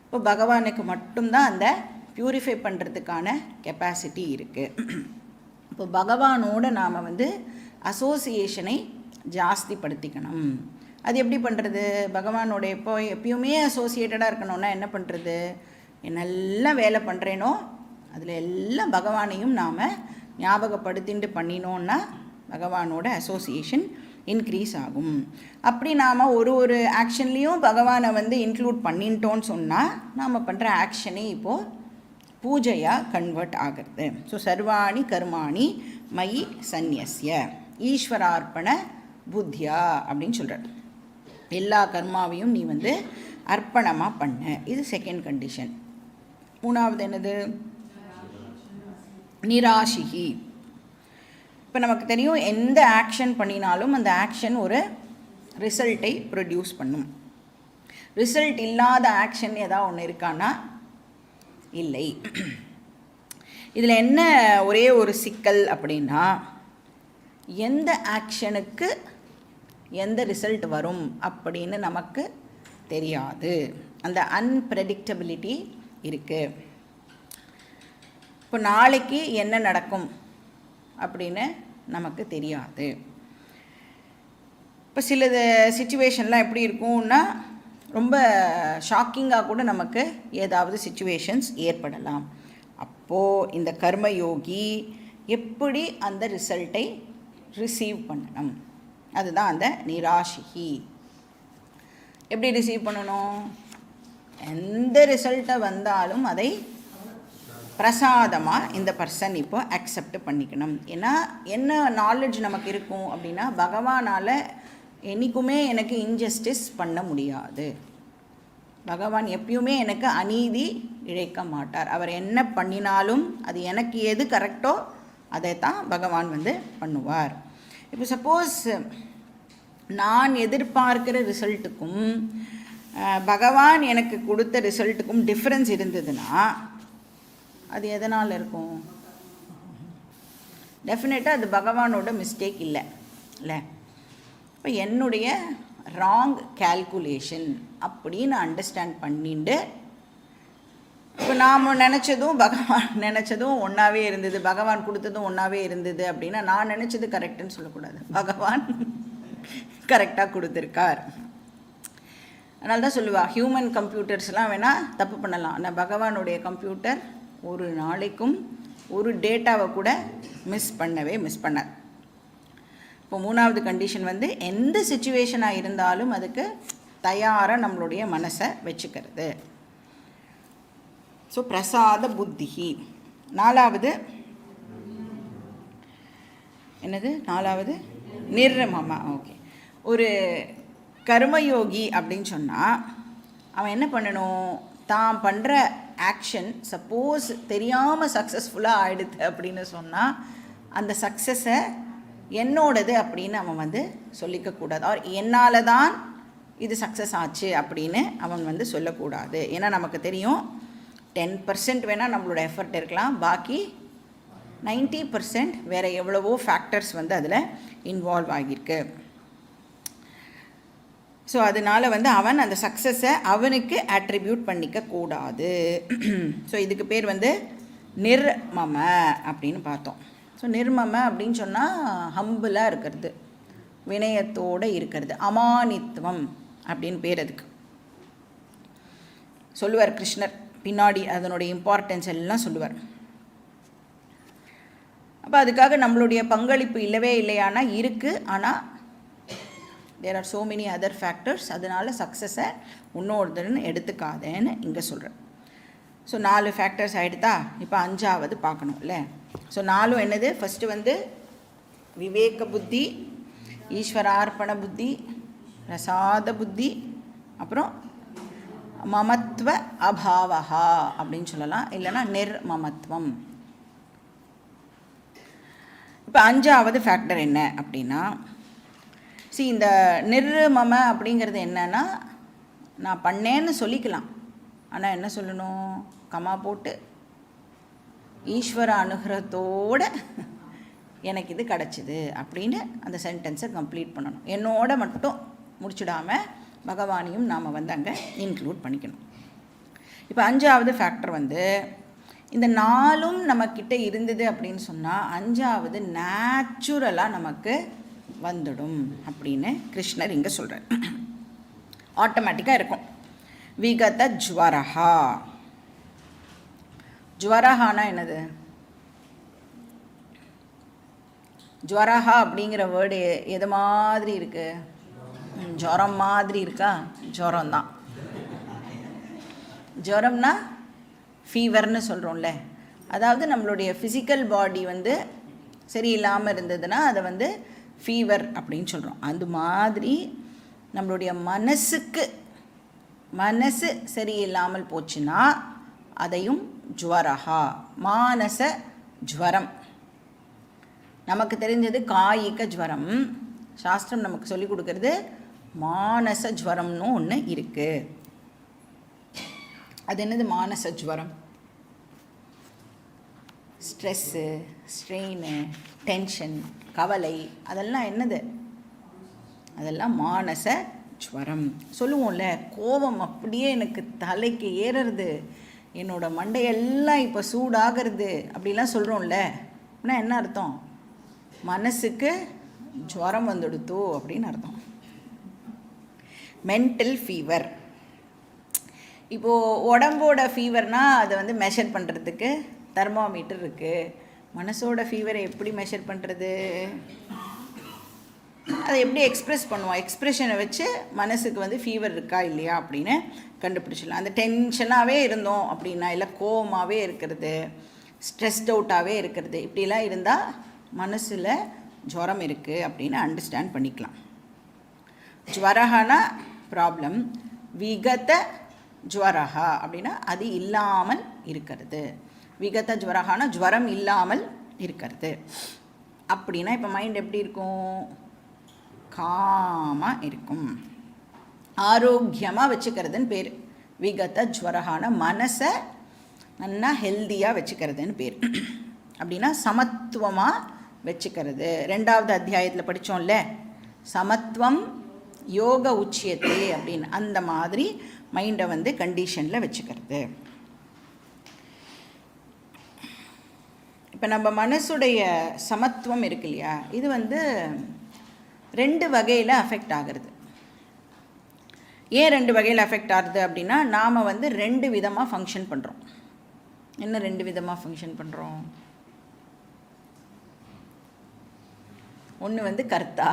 இப்போ பகவானுக்கு மட்டும்தான் அந்த பியூரிஃபை பண்ணுறதுக்கான கெப்பாசிட்டி இருக்குது. இப்போ பகவானோடு நாம் வந்து அசோசியேஷனை ஜாஸ்திப்படுத்திக்கணும். அது எப்படி பண்ணுறது, பகவானோட எப்பயுமே அசோசியேட்டடாக இருக்கணும்னா என்ன பண்ணுறது, என்னெல்லாம் வேலை பண்ணுறேனோ அதில் எல்லாம் பகவானையும் நாம் ஞாபகப்படுத்திட்டு பண்ணினோன்னா பகவானோட அசோசியேஷன் இன்க்ரீஸ் ஆகும். அப்படி நாம் ஒரு ஆக்ஷன்லேயும் பகவானை வந்து இன்க்ளூட் பண்ணிட்டோன்னு சொன்னால் நாம் பண்ணுற ஆக்ஷனே இப்போது பூஜையாக கன்வெர்ட் ஆகிறது. ஸோ சர்வாணி கர்மாணி மயி சந்நியஸ்ய ஈஸ்வரார்ப்பண புத்தியா அப்படின்னு சொல்கிறார். எல்லா கர்மாவையும் நீ வந்து அர்ப்பணமாக பண்ண. இது செகண்ட் கண்டிஷன். மூணாவது என்னது, நிராசிகி. இப்போ நமக்கு தெரியும் எந்த ஆக்ஷன் பண்ணினாலும் அந்த ஆக்ஷன் ஒரு ரிசல்ட்டை ப்ரொடியூஸ் பண்ணும். ரிசல்ட் இல்லாத ஆக்ஷன் ஏதாவது ஒன்று இருக்கான்னா இல்லை. இதில் என்ன ஒரே ஒரு சிக்கல் அப்படின்னா, எந்த ஆக்ஷனுக்கு எந்த ரிசல்ட் வரும் அப்படின்னு நமக்கு தெரியாது. அந்த அன்பிரெடிக்டபிலிட்டி இருக்குது. இப்போ நாளைக்கு என்ன நடக்கும் அப்படின்னு நமக்கு தெரியாது. இப்போ சில சிச்சுவேஷன்லாம் எப்படி இருக்கும்னா ரொம்ப ஷாக்கிங்காக கூட நமக்கு ஏதாவது சிச்சுவேஷன்ஸ் ஏற்படலாம். அப்போது இந்த கர்மயோகி எப்படி அந்த ரிசல்ட்டை ரிசீவ் பண்ணணும், அதுதான் அந்த நிராசிகி. எப்படி ரிசீவ் பண்ணணும், எந்த ரிசல்ட்டை வந்தாலும் அதை பிரசாதமாக இந்த பர்சன் இப்போ அக்செப்ட் பண்ணிக்கணும். ஏன்னா என்ன நாலேஜ் நமக்கு இருக்கும் அப்படின்னா, பகவானால் என்றைக்குமே எனக்கு இன்ஜஸ்டிஸ் பண்ண முடியாது. பகவான் எப்பயுமே எனக்கு அநீதி இழைக்க மாட்டார். அவர் என்ன பண்ணினாலும் அது எனக்கு எது கரெக்டோ அதை தான் பகவான் வந்து பண்ணுவார். இப்போ சப்போஸ் நான் எதிர்பார்க்கிற ரிசல்ட்டுக்கும் பகவான் எனக்கு கொடுத்த ரிசல்ட்டுக்கும் டிஃப்ரென்ஸ் இருந்ததுன்னா அது எதனால் இருக்கும்? டெஃபினட்டாக அது பகவானோட மிஸ்டேக் இல்லை. இப்போ என்னுடைய ராங் கால்குலேஷன் அப்படின்னு அண்டர்ஸ்டாண்ட் பண்ணிட்டு, இப்போ நாம் நினச்சதும் பகவான் நினச்சதும் ஒன்றாவே இருந்தது, பகவான் கொடுத்ததும் ஒன்றாவே இருந்தது அப்படின்னா நான் நினச்சது கரெக்டுன்னு சொல்லக்கூடாது, பகவான் கரெக்டாக கொடுத்துருக்கார். அதனால தான் சொல்லுவா, ஹியூமன் கம்ப்யூட்டர்ஸ்லாம் வேணால் தப்பு பண்ணலாம், ஆனால் பகவானுடைய கம்ப்யூட்டர் ஒரு நாளைக்கும் ஒரு டேட்டாவை கூட மிஸ் பண்ணார். இப்போ மூணாவது கண்டிஷன் வந்து எந்த சிச்சுவேஷனாக இருந்தாலும் அதுக்கு தயாராக நம்மளுடைய மனசை வச்சுக்கிறது. ஸோ பிரசாத புத்திஹி. நாலாவது என்னது? நாலாவது நிர்மமா. ஓகே, ஒரு கர்மயோகி அப்படின்னு சொன்னால் அவன் என்ன பண்ணணும்? தான் பண்ணுற ஆக்ஷன் சப்போஸ் தெரியாமல் சக்ஸஸ்ஃபுல்லாக ஆகிடுது அப்படின்னு சொன்னால் அந்த சக்ஸஸை என்னோடது அப்படின்னு அவன் வந்து சொல்லிக்கக்கூடாது. அவர் என்னால் தான் இது சக்ஸஸ் ஆச்சு அப்படின்னு அவன் வந்து சொல்லக்கூடாது. ஏன்னா நமக்கு தெரியும் 10% வேணால் நம்மளோட எஃபர்ட் இருக்கலாம், பாக்கி 90% வேறு எவ்வளவோ ஃபேக்டர்ஸ் வந்து அதில் இன்வால்வ் ஆகியிருக்கு. ஸோ அதனால் வந்து அவன் அந்த சக்ஸஸை அவனுக்கு அட்ரிபியூட் பண்ணிக்கக்கூடாது. ஸோ இதுக்கு பேர் வந்து நிர்மம அப்படின்னு பார்த்தோம். ஸோ நிர்மம அப்படின்னு சொன்னால் ஹம்பிளாக இருக்கிறது, வினயத்தோடு இருக்கிறது, அமானித்துவம் அப்படின்னு பேர் அதுக்கு. சொல்லுவார் கிருஷ்ணர் பின்னாடி, அதனுடைய இம்பார்ட்டன்ஸ் எல்லாம் சொல்லுவார். அப்போ அதுக்காக நம்மளுடைய பங்களிப்பு இல்லவே இல்லையானா இருக்குது, ஆனால் there are so many other factors. அதனால் சக்ஸஸை இன்னொருத்தருன்னு எடுத்துக்காதேன்னு இங்கே சொல்கிறேன். ஸோ 4 ஃபேக்டர்ஸ் ஆகிடுதா? இப்போ 5ஆவது பார்க்கணும் இல்லை? ஸோ 4 என்னது? ஃபஸ்ட்டு வந்து விவேக புத்தி, ஈஸ்வரார்ப்பண புத்தி, பிரசாத புத்தி, அப்புறம் மமத்வ அபாவஹா அப்படின்னு சொல்லலாம், இல்லைன்னா நிர்மமத்வம். இப்போ 5ஆவது ஃபேக்டர் என்ன அப்படின்னா, இந்த நிர்மம அப்படிங்கிறது என்னன்னா, நான் பண்ணேன்னு சொல்லிக்கலாம், ஆனால் என்ன சொல்லணும்? கமா போட்டு ஈஸ்வர அனுகிரகத்தோடு எனக்கு இது கிடச்சிது அப்படின்னு அந்த சென்டென்ஸை கம்ப்ளீட் பண்ணணும். என்னோட மட்டும் முடிச்சுடாமல் பகவானையும் நாம் வந்து அங்கே இன்க்ளூட் பண்ணிக்கணும். இப்போ 5ஆவது ஃபேக்டர் வந்து இந்த 4ம் நம்மக்கிட்ட இருந்தது அப்படின்னு சொன்னால் 5ஆவது நேச்சுரலாக நமக்கு வந்துடும் அப்படின்னு கிருஷ்ணர் இங்கே சொல்கிறார். ஆட்டோமேட்டிக்காக இருக்கும். விகத ஜ்வரஹா. ஜ்வரஹானா என்னது? ஜ்வரஹா அப்படிங்கிற வேர்டு எது மாதிரி இருக்குது? ஜுரம் மாதிரி இருக்கா? ஜுரம் தான். ஜுரம்னா ஃபீவர்னு சொல்கிறோம்ல, அதாவது நம்மளுடைய ஃபிசிக்கல் பாடி வந்து சரியில்லாமல் இருந்ததுன்னா அதை வந்து ஃபீவர் அப்படின்னு சொல்கிறோம். அது மாதிரி நம்மளுடைய மனசு சரியில்லாமல் போச்சுன்னா அதையும் ஜுவரஹா, மானச ஜுவரம். நமக்கு தெரிஞ்சது காயிக ஜுவரம், சாஸ்திரம் நமக்கு சொல்லி கொடுக்கறது மானச ஜுவரம்னு ஒன்று இருக்குது. அது என்னது மானச ஜுவரம்? ஸ்ட்ரெஸ்ஸு, ஸ்ட்ரெயின், டென்ஷன், கவலை, அதெல்லாம் என்னது? அதெல்லாம் மானச ஜுவரம். சொல்லுவோம்ல, கோபம் அப்படியே எனக்கு தலைக்கு ஏறுறது, என்னோடய மண்டையெல்லாம் இப்போ சூடாகிறது அப்படிலாம் சொல்கிறோம்ல. அப்படின்னா என்ன அர்த்தம்? மனசுக்கு ஜுவரம் வந்துடுத்தோ அப்படின்னு அர்த்தம். Mental fever. இப்போது உடம்போட ஃபீவர்னால் அதை வந்து மெஷர் பண்ணுறதுக்கு தெர்மோமீட்டர் இருக்குது. மனசோட ஃபீவரை எப்படி மெஷர் பண்ணுறது? அதை எப்படி எக்ஸ்ப்ரெஸ் பண்ணுவோம்? எக்ஸ்ப்ரெஷனை வச்சு மனசுக்கு வந்து ஃபீவர் இருக்கா இல்லையா அப்படின்னு கண்டுபிடிச்சிடலாம். அந்த டென்ஷனாகவே இருந்தோம் அப்படின்னா, இல்லை கோவமாகவே இருக்கிறது, ஸ்ட்ரெஸ்ட் அவுட்டாகவே இருக்கிறது, இப்படிலாம் இருந்தால் மனசில் ஜுரம் இருக்குது அப்படின்னு அண்டர்ஸ்டாண்ட் பண்ணிக்கலாம். ஜுவரஹானா ப்ராப்ளம், விகத ஜுவரஹா அப்படின்னா அது இல்லாமல் இருக்கிறது. விகத ஜுவரஹானா ஜுவரம் இல்லாமல் இருக்கிறது. அப்படின்னா இப்போ மைண்ட் எப்படி இருக்கும்? காமாக இருக்கும், ஆரோக்கியமாக வச்சுக்கிறதுன்னு பேர். விகத ஜுவரஹான மனசை நல்லா ஹெல்த்தியாக வச்சுக்கிறதுன்னு பேர். அப்படின்னா சமத்துவமாக வச்சுக்கிறது. 2வது அத்தியாயத்தில் படித்தோம்ல, சமத்துவம் யோக உச்சியத்தை அப்படின்னு. அந்த மாதிரி மைண்டை வந்து கண்டிஷனில் வச்சுக்கிறது. இப்போ நம்ம மனசுடைய சமத்துவம் இருக்கு இல்லையா, இது வந்து 2 வகையில் அஃபெக்ட் ஆகிறது. ஏன் 2 வகையில் அஃபெக்ட் ஆகுது அப்படின்னா, நாம் வந்து 2 விதமாக ஃபங்க்ஷன் பண்ணுறோம். என்ன 2 விதமாக ஃபங்க்ஷன் பண்ணுறோம்? ஒன்று வந்து கர்த்தா.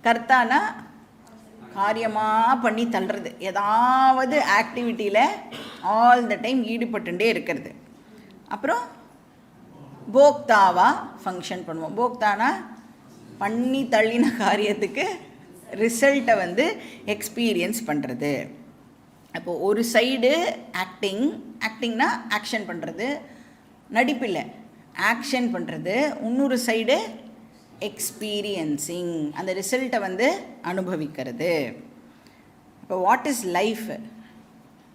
கர்த்தானா காரியமாக பண்ணி தள்ளுறது, ஏதாவது ஆக்டிவிட்டியில் ஆல் த டைம் ஈடுபட்டுட்டே இருக்கிறது. அப்புறம் போக்தாவாக ஃபங்க்ஷன் பண்ணுவோம். போக்தானா பண்ணி தள்ளின காரியத்துக்கு ரிசல்ட்டை வந்து எக்ஸ்பீரியன்ஸ் பண்ணுறது. அப்போது ஒரு சைடு ஆக்டிங்னா ஆக்ஷன் பண்ணுறது, நடிப்பில்லை ஆக்ஷன் பண்ணுறது. இன்னொரு சைடு எக்ஸ்பீரியன்சிங், அந்த ரிசல்ட்டை வந்து அனுபவிக்கிறது. இப்போ வாட் இஸ் லைஃப்?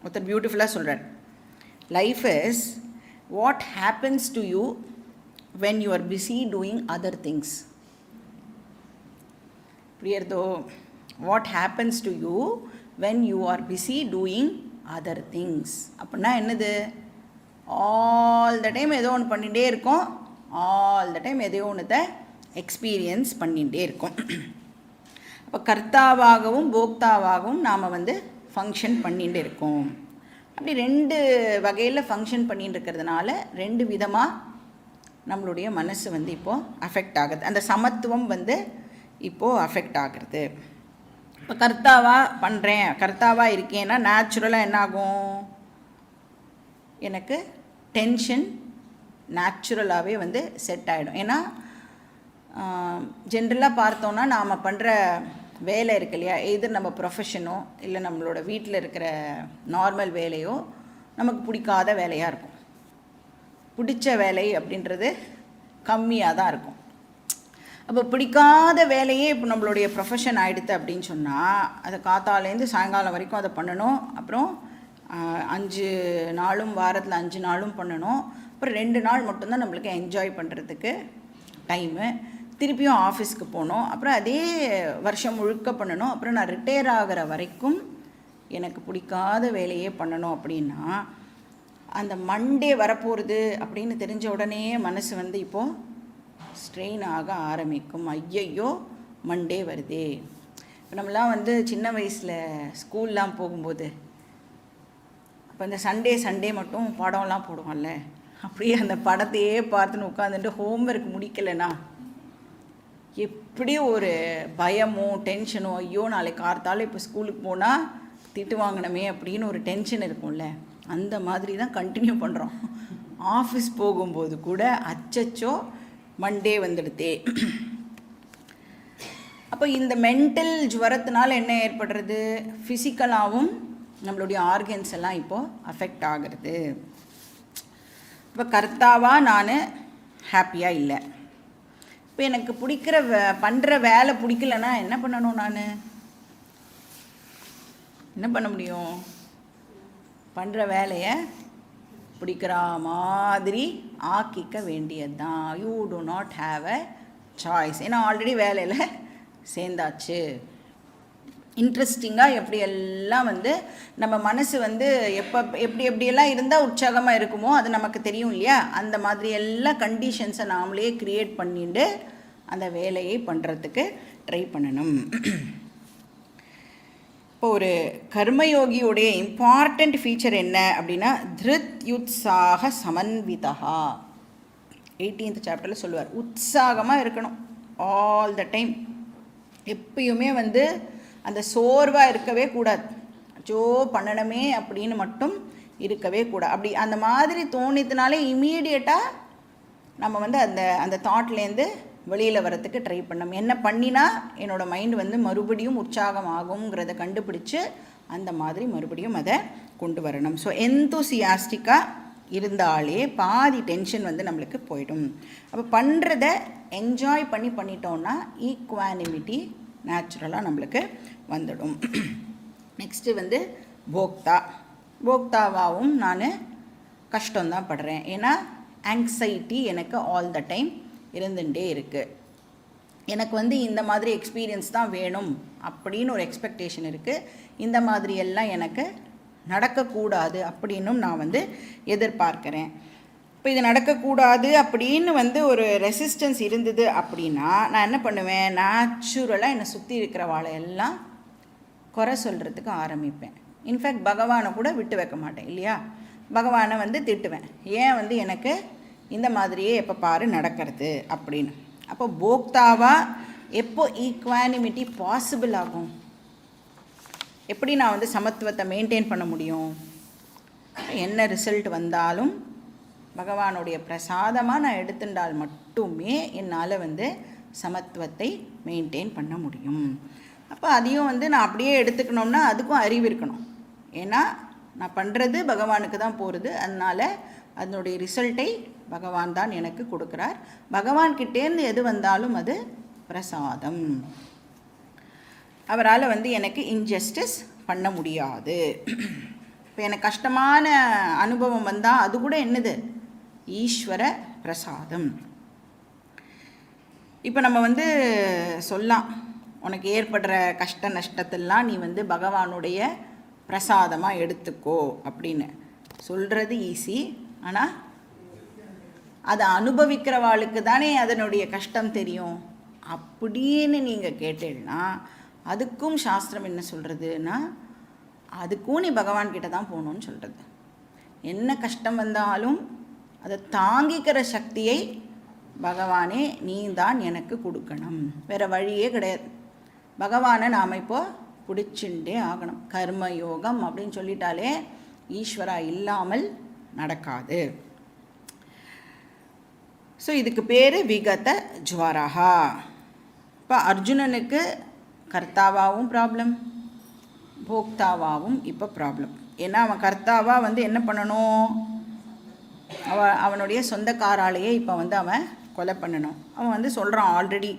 ஒருத்தர் பியூட்டிஃபுல்லாக சொல்கிறார், life is what happens to you when you are busy doing other things. புரியுறதோ? What happens to you when you are busy doing other things. அப்படின்னா என்னது? ஆல் த டைம் ஏதோ ஒன்று பண்ணிகிட்டே இருக்கோம், ஆல் த டைம் எதையோ ஒன்றத்தை எக்ஸ்பீரியன்ஸ் பண்ணிகிட்டே இருக்கோம். அப்போ கர்த்தாவாகவும் போக்தாவாகவும் நாம் வந்து ஃபங்க்ஷன் பண்ணிகிட்டு இருக்கோம். அப்படி 2 வகையில் ஃபங்க்ஷன் பண்ணிட்டு இருக்கிறதுனால 2 விதமாக நம்மளுடைய மனசு வந்து இப்போது அஃபெக்ட் ஆகுது. அந்த சமத்துவம் வந்து இப்போது அஃபெக்ட் ஆகிறது. இப்போ கர்த்தாவாக பண்ணுறேன், கர்த்தாவாக இருக்கேன்னா நேச்சுரலாக என்னாகும்? எனக்கு டென்ஷன் நேச்சுரலாகவே வந்து செட் ஆகிடும். ஏன்னா ஜென்ரலாக பார்த்தோன்னா நாம் பண்ணுற வேலை இருக்கு இல்லையா, எது நம்ம ப்ரொஃபஷனோ இல்லை நம்மளோட வீட்டில் இருக்கிற நார்மல் வேலையோ நமக்கு பிடிக்காத வேலையாக இருக்கும். பிடிச்ச வேலை அப்படின்றது கம்மியாக தான் இருக்கும். அப்போ பிடிக்காத வேலையே இப்போ நம்மளுடைய ப்ரொஃபஷன் ஆகிடுது அப்படின்னு சொன்னால், அதை காத்தாலேருந்து சாயங்காலம் வரைக்கும் அதை பண்ணணும். அப்புறம் 5 நாளும் வாரத்தில் 5 நாளும் பண்ணணும். அப்புறம் 2 நாள் மட்டும்தான் நம்மளுக்கு என்ஜாய் பண்ணுறதுக்கு டைமு. திருப்பியும் ஆஃபீஸ்க்கு போகணும். அப்புறம் அதே வருஷம் முழுக்க பண்ணணும். அப்புறம் நான் ரிட்டையர் ஆகிற வரைக்கும் எனக்கு பிடிக்காத வேலையே பண்ணணும். அப்படின்னா அந்த மண்டே வரப்போகிறது அப்படின்னு தெரிஞ்ச உடனே மனசு வந்து இப்போது ஸ்ட்ரெயின் ஆக ஆரம்பிக்கும். ஐயையோ மண்டே வருதே. இப்போ நம்மளாம் வந்து சின்ன வயசில் ஸ்கூல்லாம் போகும்போது அப்போ இந்த சண்டே மட்டும் படம்லாம் போடுவோம்ல, அப்படியே அந்த படத்தையே பார்த்துன்னு உட்காந்துட்டு ஹோம்ஒர்க் முடிக்கலைன்னா எப்படி ஒரு பயமோ டென்ஷனோ, ஐயோ நாளைக்கு கார்த்தால இப்போ ஸ்கூலுக்கு போனால் திட்டு வாங்கினமே அப்படின்னு ஒரு டென்ஷன் இருக்கும்ல, அந்த மாதிரி தான் கண்டினியூ பண்ணுறோம். ஆஃபீஸ் போகும்போது கூட அச்சச்சோ மண்டே வந்துடுதே. அப்போ இந்த மென்டல் ஜுவரத்தினால என்ன ஏற்படுறது? ஃபிசிக்கலாகவும் நம்மளுடைய ஆர்கன்ஸ் எல்லாம் இப்போது அஃபெக்ட் ஆகிறது. இப்போ கர்த்தாவாக நான் ஹாப்பியாக இல்லை. இப்போ எனக்கு பிடிக்கிற பண்ணுற வேலை பிடிக்கலன்னா என்ன பண்ணணும்? நான் என்ன பண்ண முடியும்? பண்ணுற வேலையை பிடிக்கிற மாதிரி ஆக்கிக்க வேண்டியது தான். You to not have a choice. ஏன்னா ஆல்ரெடி வேலையில் சேர்ந்தாச்சு. இன்ட்ரெஸ்டிங்காக எப்படியெல்லாம் வந்து நம்ம மனசு வந்து எப்படியெல்லாம் இருந்தால் உற்சாகமாக இருக்குமோ அது நமக்கு தெரியும் இல்லையா, அந்த மாதிரி எல்லா கண்டிஷன்ஸை நாமளே க்ரியேட் பண்ணிட்டு அந்த வேலையை பண்ணுறதுக்கு ட்ரை பண்ணணும். இப்போ ஒரு கர்மயோகியுடைய இம்பார்ட்டண்ட் ஃபீச்சர் என்ன அப்படின்னா, திருத்யுத்சாக சமன்விதா. 18th சாப்டரில் சொல்லுவார், உற்சாகமாக இருக்கணும் ஆல் த டைம். எப்பயுமே வந்து அந்த சோர்வாக இருக்கவே கூடாது. அச்சோ பண்ணணுமே அப்படின்னு மட்டும் இருக்கவே கூடாது. அப்படி அந்த மாதிரி தோணித்தினாலே இமீடியட்டாக நம்ம வந்து அந்த தாட்லேருந்து வெளியில் வரத்துக்கு ட்ரை பண்ணணும். என்ன பண்ணினா என்னோடய மைண்டு வந்து மறுபடியும் உற்சாகம் ஆகுங்கிறத கண்டுபிடிச்சி அந்த மாதிரி மறுபடியும் அதை கொண்டு வரணும். ஸோ எந்தூசியாஸ்டிக்காக இருந்தாலே பாதி டென்ஷன் வந்து நம்மளுக்கு போயிடும். அப்போ பண்ணுறத என்ஜாய் பண்ணிட்டோம்னா ஈக்வானிமிட்டி நேச்சுரலாக நம்மளுக்கு வந்துடும். நெக்ஸ்ட்டு வந்து போக்தாவாகவும் நான் கஷ்டம்தான் படுறேன். ஏன்னா ஆங்ஸைட்டி எனக்கு ஆல் த டைம் இருந்துகிட்டே இருக்குது. எனக்கு வந்து இந்த மாதிரி எக்ஸ்பீரியன்ஸ் தான் வேணும் அப்படின்னு ஒரு எக்ஸ்பெக்டேஷன் இருக்குது. இந்த மாதிரியெல்லாம் எனக்கு நடக்கக்கூடாது அப்படின்னும் நான் வந்து எதிர்பார்க்குறேன். இப்போ இது நடக்கக்கூடாது அப்படின்னு வந்து ஒரு ரெசிஸ்டன்ஸ் இருந்தது அப்படின்னா நான் என்ன பண்ணுவேன், நேச்சுரலாக என்னை சுற்றி இருக்கிறவாளை எல்லாம் குறை சொல்கிறதுக்கு ஆரம்பிப்பேன். இன்ஃபேக்ட் பகவானை கூட விட்டு வைக்க மாட்டேன் இல்லையா, பகவானை வந்து திட்டுவேன். ஏன் வந்து எனக்கு இந்த மாதிரியே எப்போ பாரு நடக்கிறது அப்படின்னு. அப்போ போக்தாவாக எப்போ ஈக்வானிமிட்டி பாசிபிள் ஆகும், எப்படி நான் வந்து சமத்துவத்தை மெயின்டைன் பண்ண முடியும்? என்ன ரிசல்ட் வந்தாலும் பகவானுடைய பிரசாதமாக நான் எடுத்துட்டால் மட்டுமே என்னால் வந்து சமத்துவத்தை மெயின்டைன் பண்ண முடியும். அப்போ அதையும் வந்து நான் அப்படியே எடுத்துக்கணும்னா அதுக்கும் அறிவு இருக்கணும். ஏன்னா நான் பண்ணுறது பகவானுக்கு தான் போகிறது, அதனால் அதனுடைய ரிசல்ட்டை பகவான் தான் எனக்கு கொடுக்குறார். பகவான்கிட்டேருந்து எது வந்தாலும் அது பிரசாதம். அவரால் வந்து எனக்கு இன்ஜஸ்டிஸ் பண்ண முடியாது. இப்போ எனக்கு கஷ்டமான அனுபவம் வந்தால் அது கூட என்னது, ஈஸ்வர பிரசாதம். இப்போ நம்ம வந்து சொல்லலாம், உனக்கு ஏற்படுற கஷ்ட நஷ்டத்தெல்லாம் நீ வந்து பகவானுடைய பிரசாதமாக எடுத்துக்கோ அப்படின்னு சொல்கிறது ஈஸி. ஆனால் அதை அனுபவிக்கிறவாளுக்கு தானே அதனுடைய கஷ்டம் தெரியும். அப்படின்னு நீங்கள் கேட்டீங்கன்னா அதுக்கும் சாஸ்திரம் என்ன சொல்கிறதுன்னா, அதுக்கும் நீ பகவான்கிட்ட தான் போகணுன்னு சொல்கிறது. என்ன கஷ்டம் வந்தாலும் அதை தாங்கிக்கிற சக்தியை பகவானே நீ தான் எனக்கு கொடுக்கணும், வேறு வழியே கிடையாது. பகவானை நாம் இப்போ பிடிச்சுட்டே ஆகணும். கர்மயோகம் அப்படின்னு சொல்லிட்டாலே ஈஸ்வரா இல்லாமல் நடக்காது. ஸோ இதுக்கு பேர் விகத ஜுவரஹா. இப்போ அர்ஜுனனுக்கு கர்த்தாவாகவும் ப்ராப்ளம், போக்தாவாகவும் இப்போ ப்ராப்ளம். ஏன்னா அவன் கர்த்தாவாக வந்து என்ன பண்ணணும், அவனுடைய சொந்தக்காராலேயே இப்போ வந்து அவன் கொலை பண்ணணும். அவன் வந்து சொல்கிறான் ஆல்ரெடி,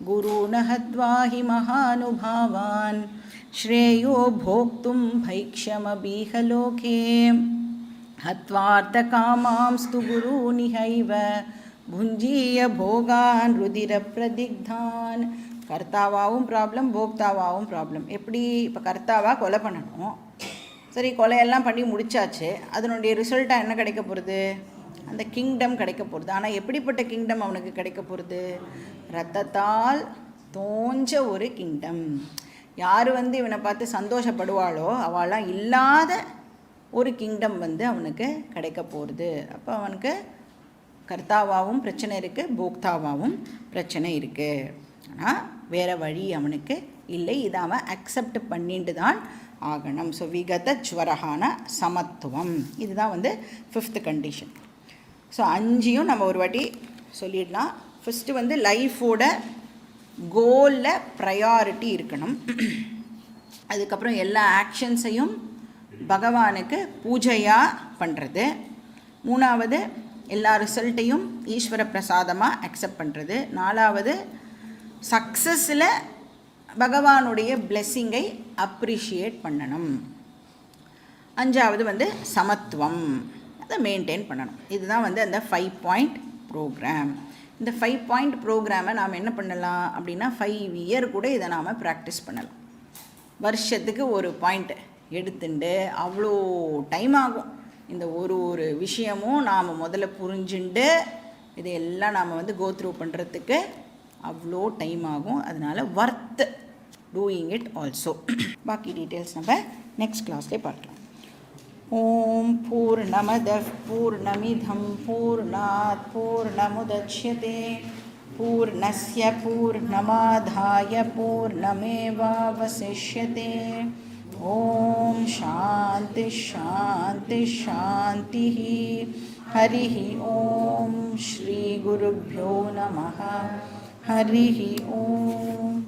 குரு நஹத்வாஹி மகானுபாவான் ஸ்ரேயோ போக்தும் பைக்ஷமபீஹலோகே ஹத்வார்த்த காமாம்ஸ்து குரு நிஹைவ புஞ்சீய போகான் ருதிர பிரதிக்தான். கர்த்தாவாகவும் ப்ராப்ளம், போக்தாவாகவும் ப்ராப்ளம். எப்படி, இப்போ கர்த்தாவாக கொலை பண்ணணும், சரி கொலையெல்லாம் பண்ணி முடித்தாச்சு, அதனுடைய ரிசல்ட்டாக என்ன கிடைக்க போகிறது, அந்த கிங்டம் கிடைக்க போகிறது. ஆனால் எப்படிப்பட்ட கிங்டம் அவனுக்கு கிடைக்க போகிறது, ரத்தத்தால் தோஞ்ச ஒரு கிங்டம். யார் வந்து இவனை பார்த்து சந்தோஷப்படுவாளோ அவளாம் இல்லாத ஒரு கிங்டம் வந்து அவனுக்கு கிடைக்க போகிறது. அப்போ அவனுக்கு கர்த்தாவாகவும் பிரச்சனை இருக்குது, போக்தாவாகவும் பிரச்சனை இருக்குது. ஆனால் வேறு வழி அவனுக்கு இல்லை, இதை அவன் அக்செப்ட் பண்ணிட்டு தான் ஆகணும். ஸோ விகத ஜுவரஹான சமத்துவம், இதுதான் வந்து 5th கண்டிஷன். ஸோ 5ஐயும் நம்ம ஒரு வாட்டி சொல்லிடலாம். ஃபஸ்ட்டு வந்து லைஃபோட கோலில் ப்ரையாரிட்டி இருக்கணும். அதுக்கப்புறம் எல்லா ஆக்ஷன்ஸையும் பகவானுக்கு பூஜையாக பண்ணுறது. 3வது எல்லா ரிசல்ட்டையும் ஈஸ்வர பிரசாதமாக அக்செப்ட் பண்ணுறது. 4வது சக்ஸஸில் பகவானுடைய பிளெஸ்ஸிங்கை அப்ரிஷியேட் பண்ணணும். 5வது வந்து சமத்துவம், அதை மெயின்டைன் பண்ணணும். இதுதான் வந்து அந்த 5 பாயிண்ட் ப்ரோக்ராம். இந்த 5 பாயிண்ட் ப்ரோக்ராமை நாம் என்ன பண்ணலாம் அப்படின்னா 5 இயர் கூட இதை நாம் ப்ராக்டிஸ் பண்ணலாம். வருஷத்துக்கு ஒரு பாயிண்ட் எடுத்துட்டு அவ்வளோ டைம் ஆகும். இந்த ஒரு விஷயமும் நாம் முதல்ல புரிஞ்சுண்டு இதையெல்லாம் நாம் வந்து கோத்ரூ பண்ணுறதுக்கு அவ்வளோ டைம் ஆகும். அதனால் வர்த் டூயிங் இட் ஆல்சோ. பாக்கி டீட்டெயில்ஸ் நம்ம நெக்ஸ்ட் கிளாஸ்லேயே பார்க்கலாம். ஓம் பூர்ணமதః பூர்ணமிதம் பூர்ணாத் பூர்ணமுதச்யதே பூர்ணஸ்ய பூர்ணமாதாய பூர்ணமேவாவசிஷ்யதே. ஓம் சாந்தி சாந்தி சாந்தி. ஹரி ஓம் ஸ்ரீ குருभ्यो நமः. ஹரி ஓம்.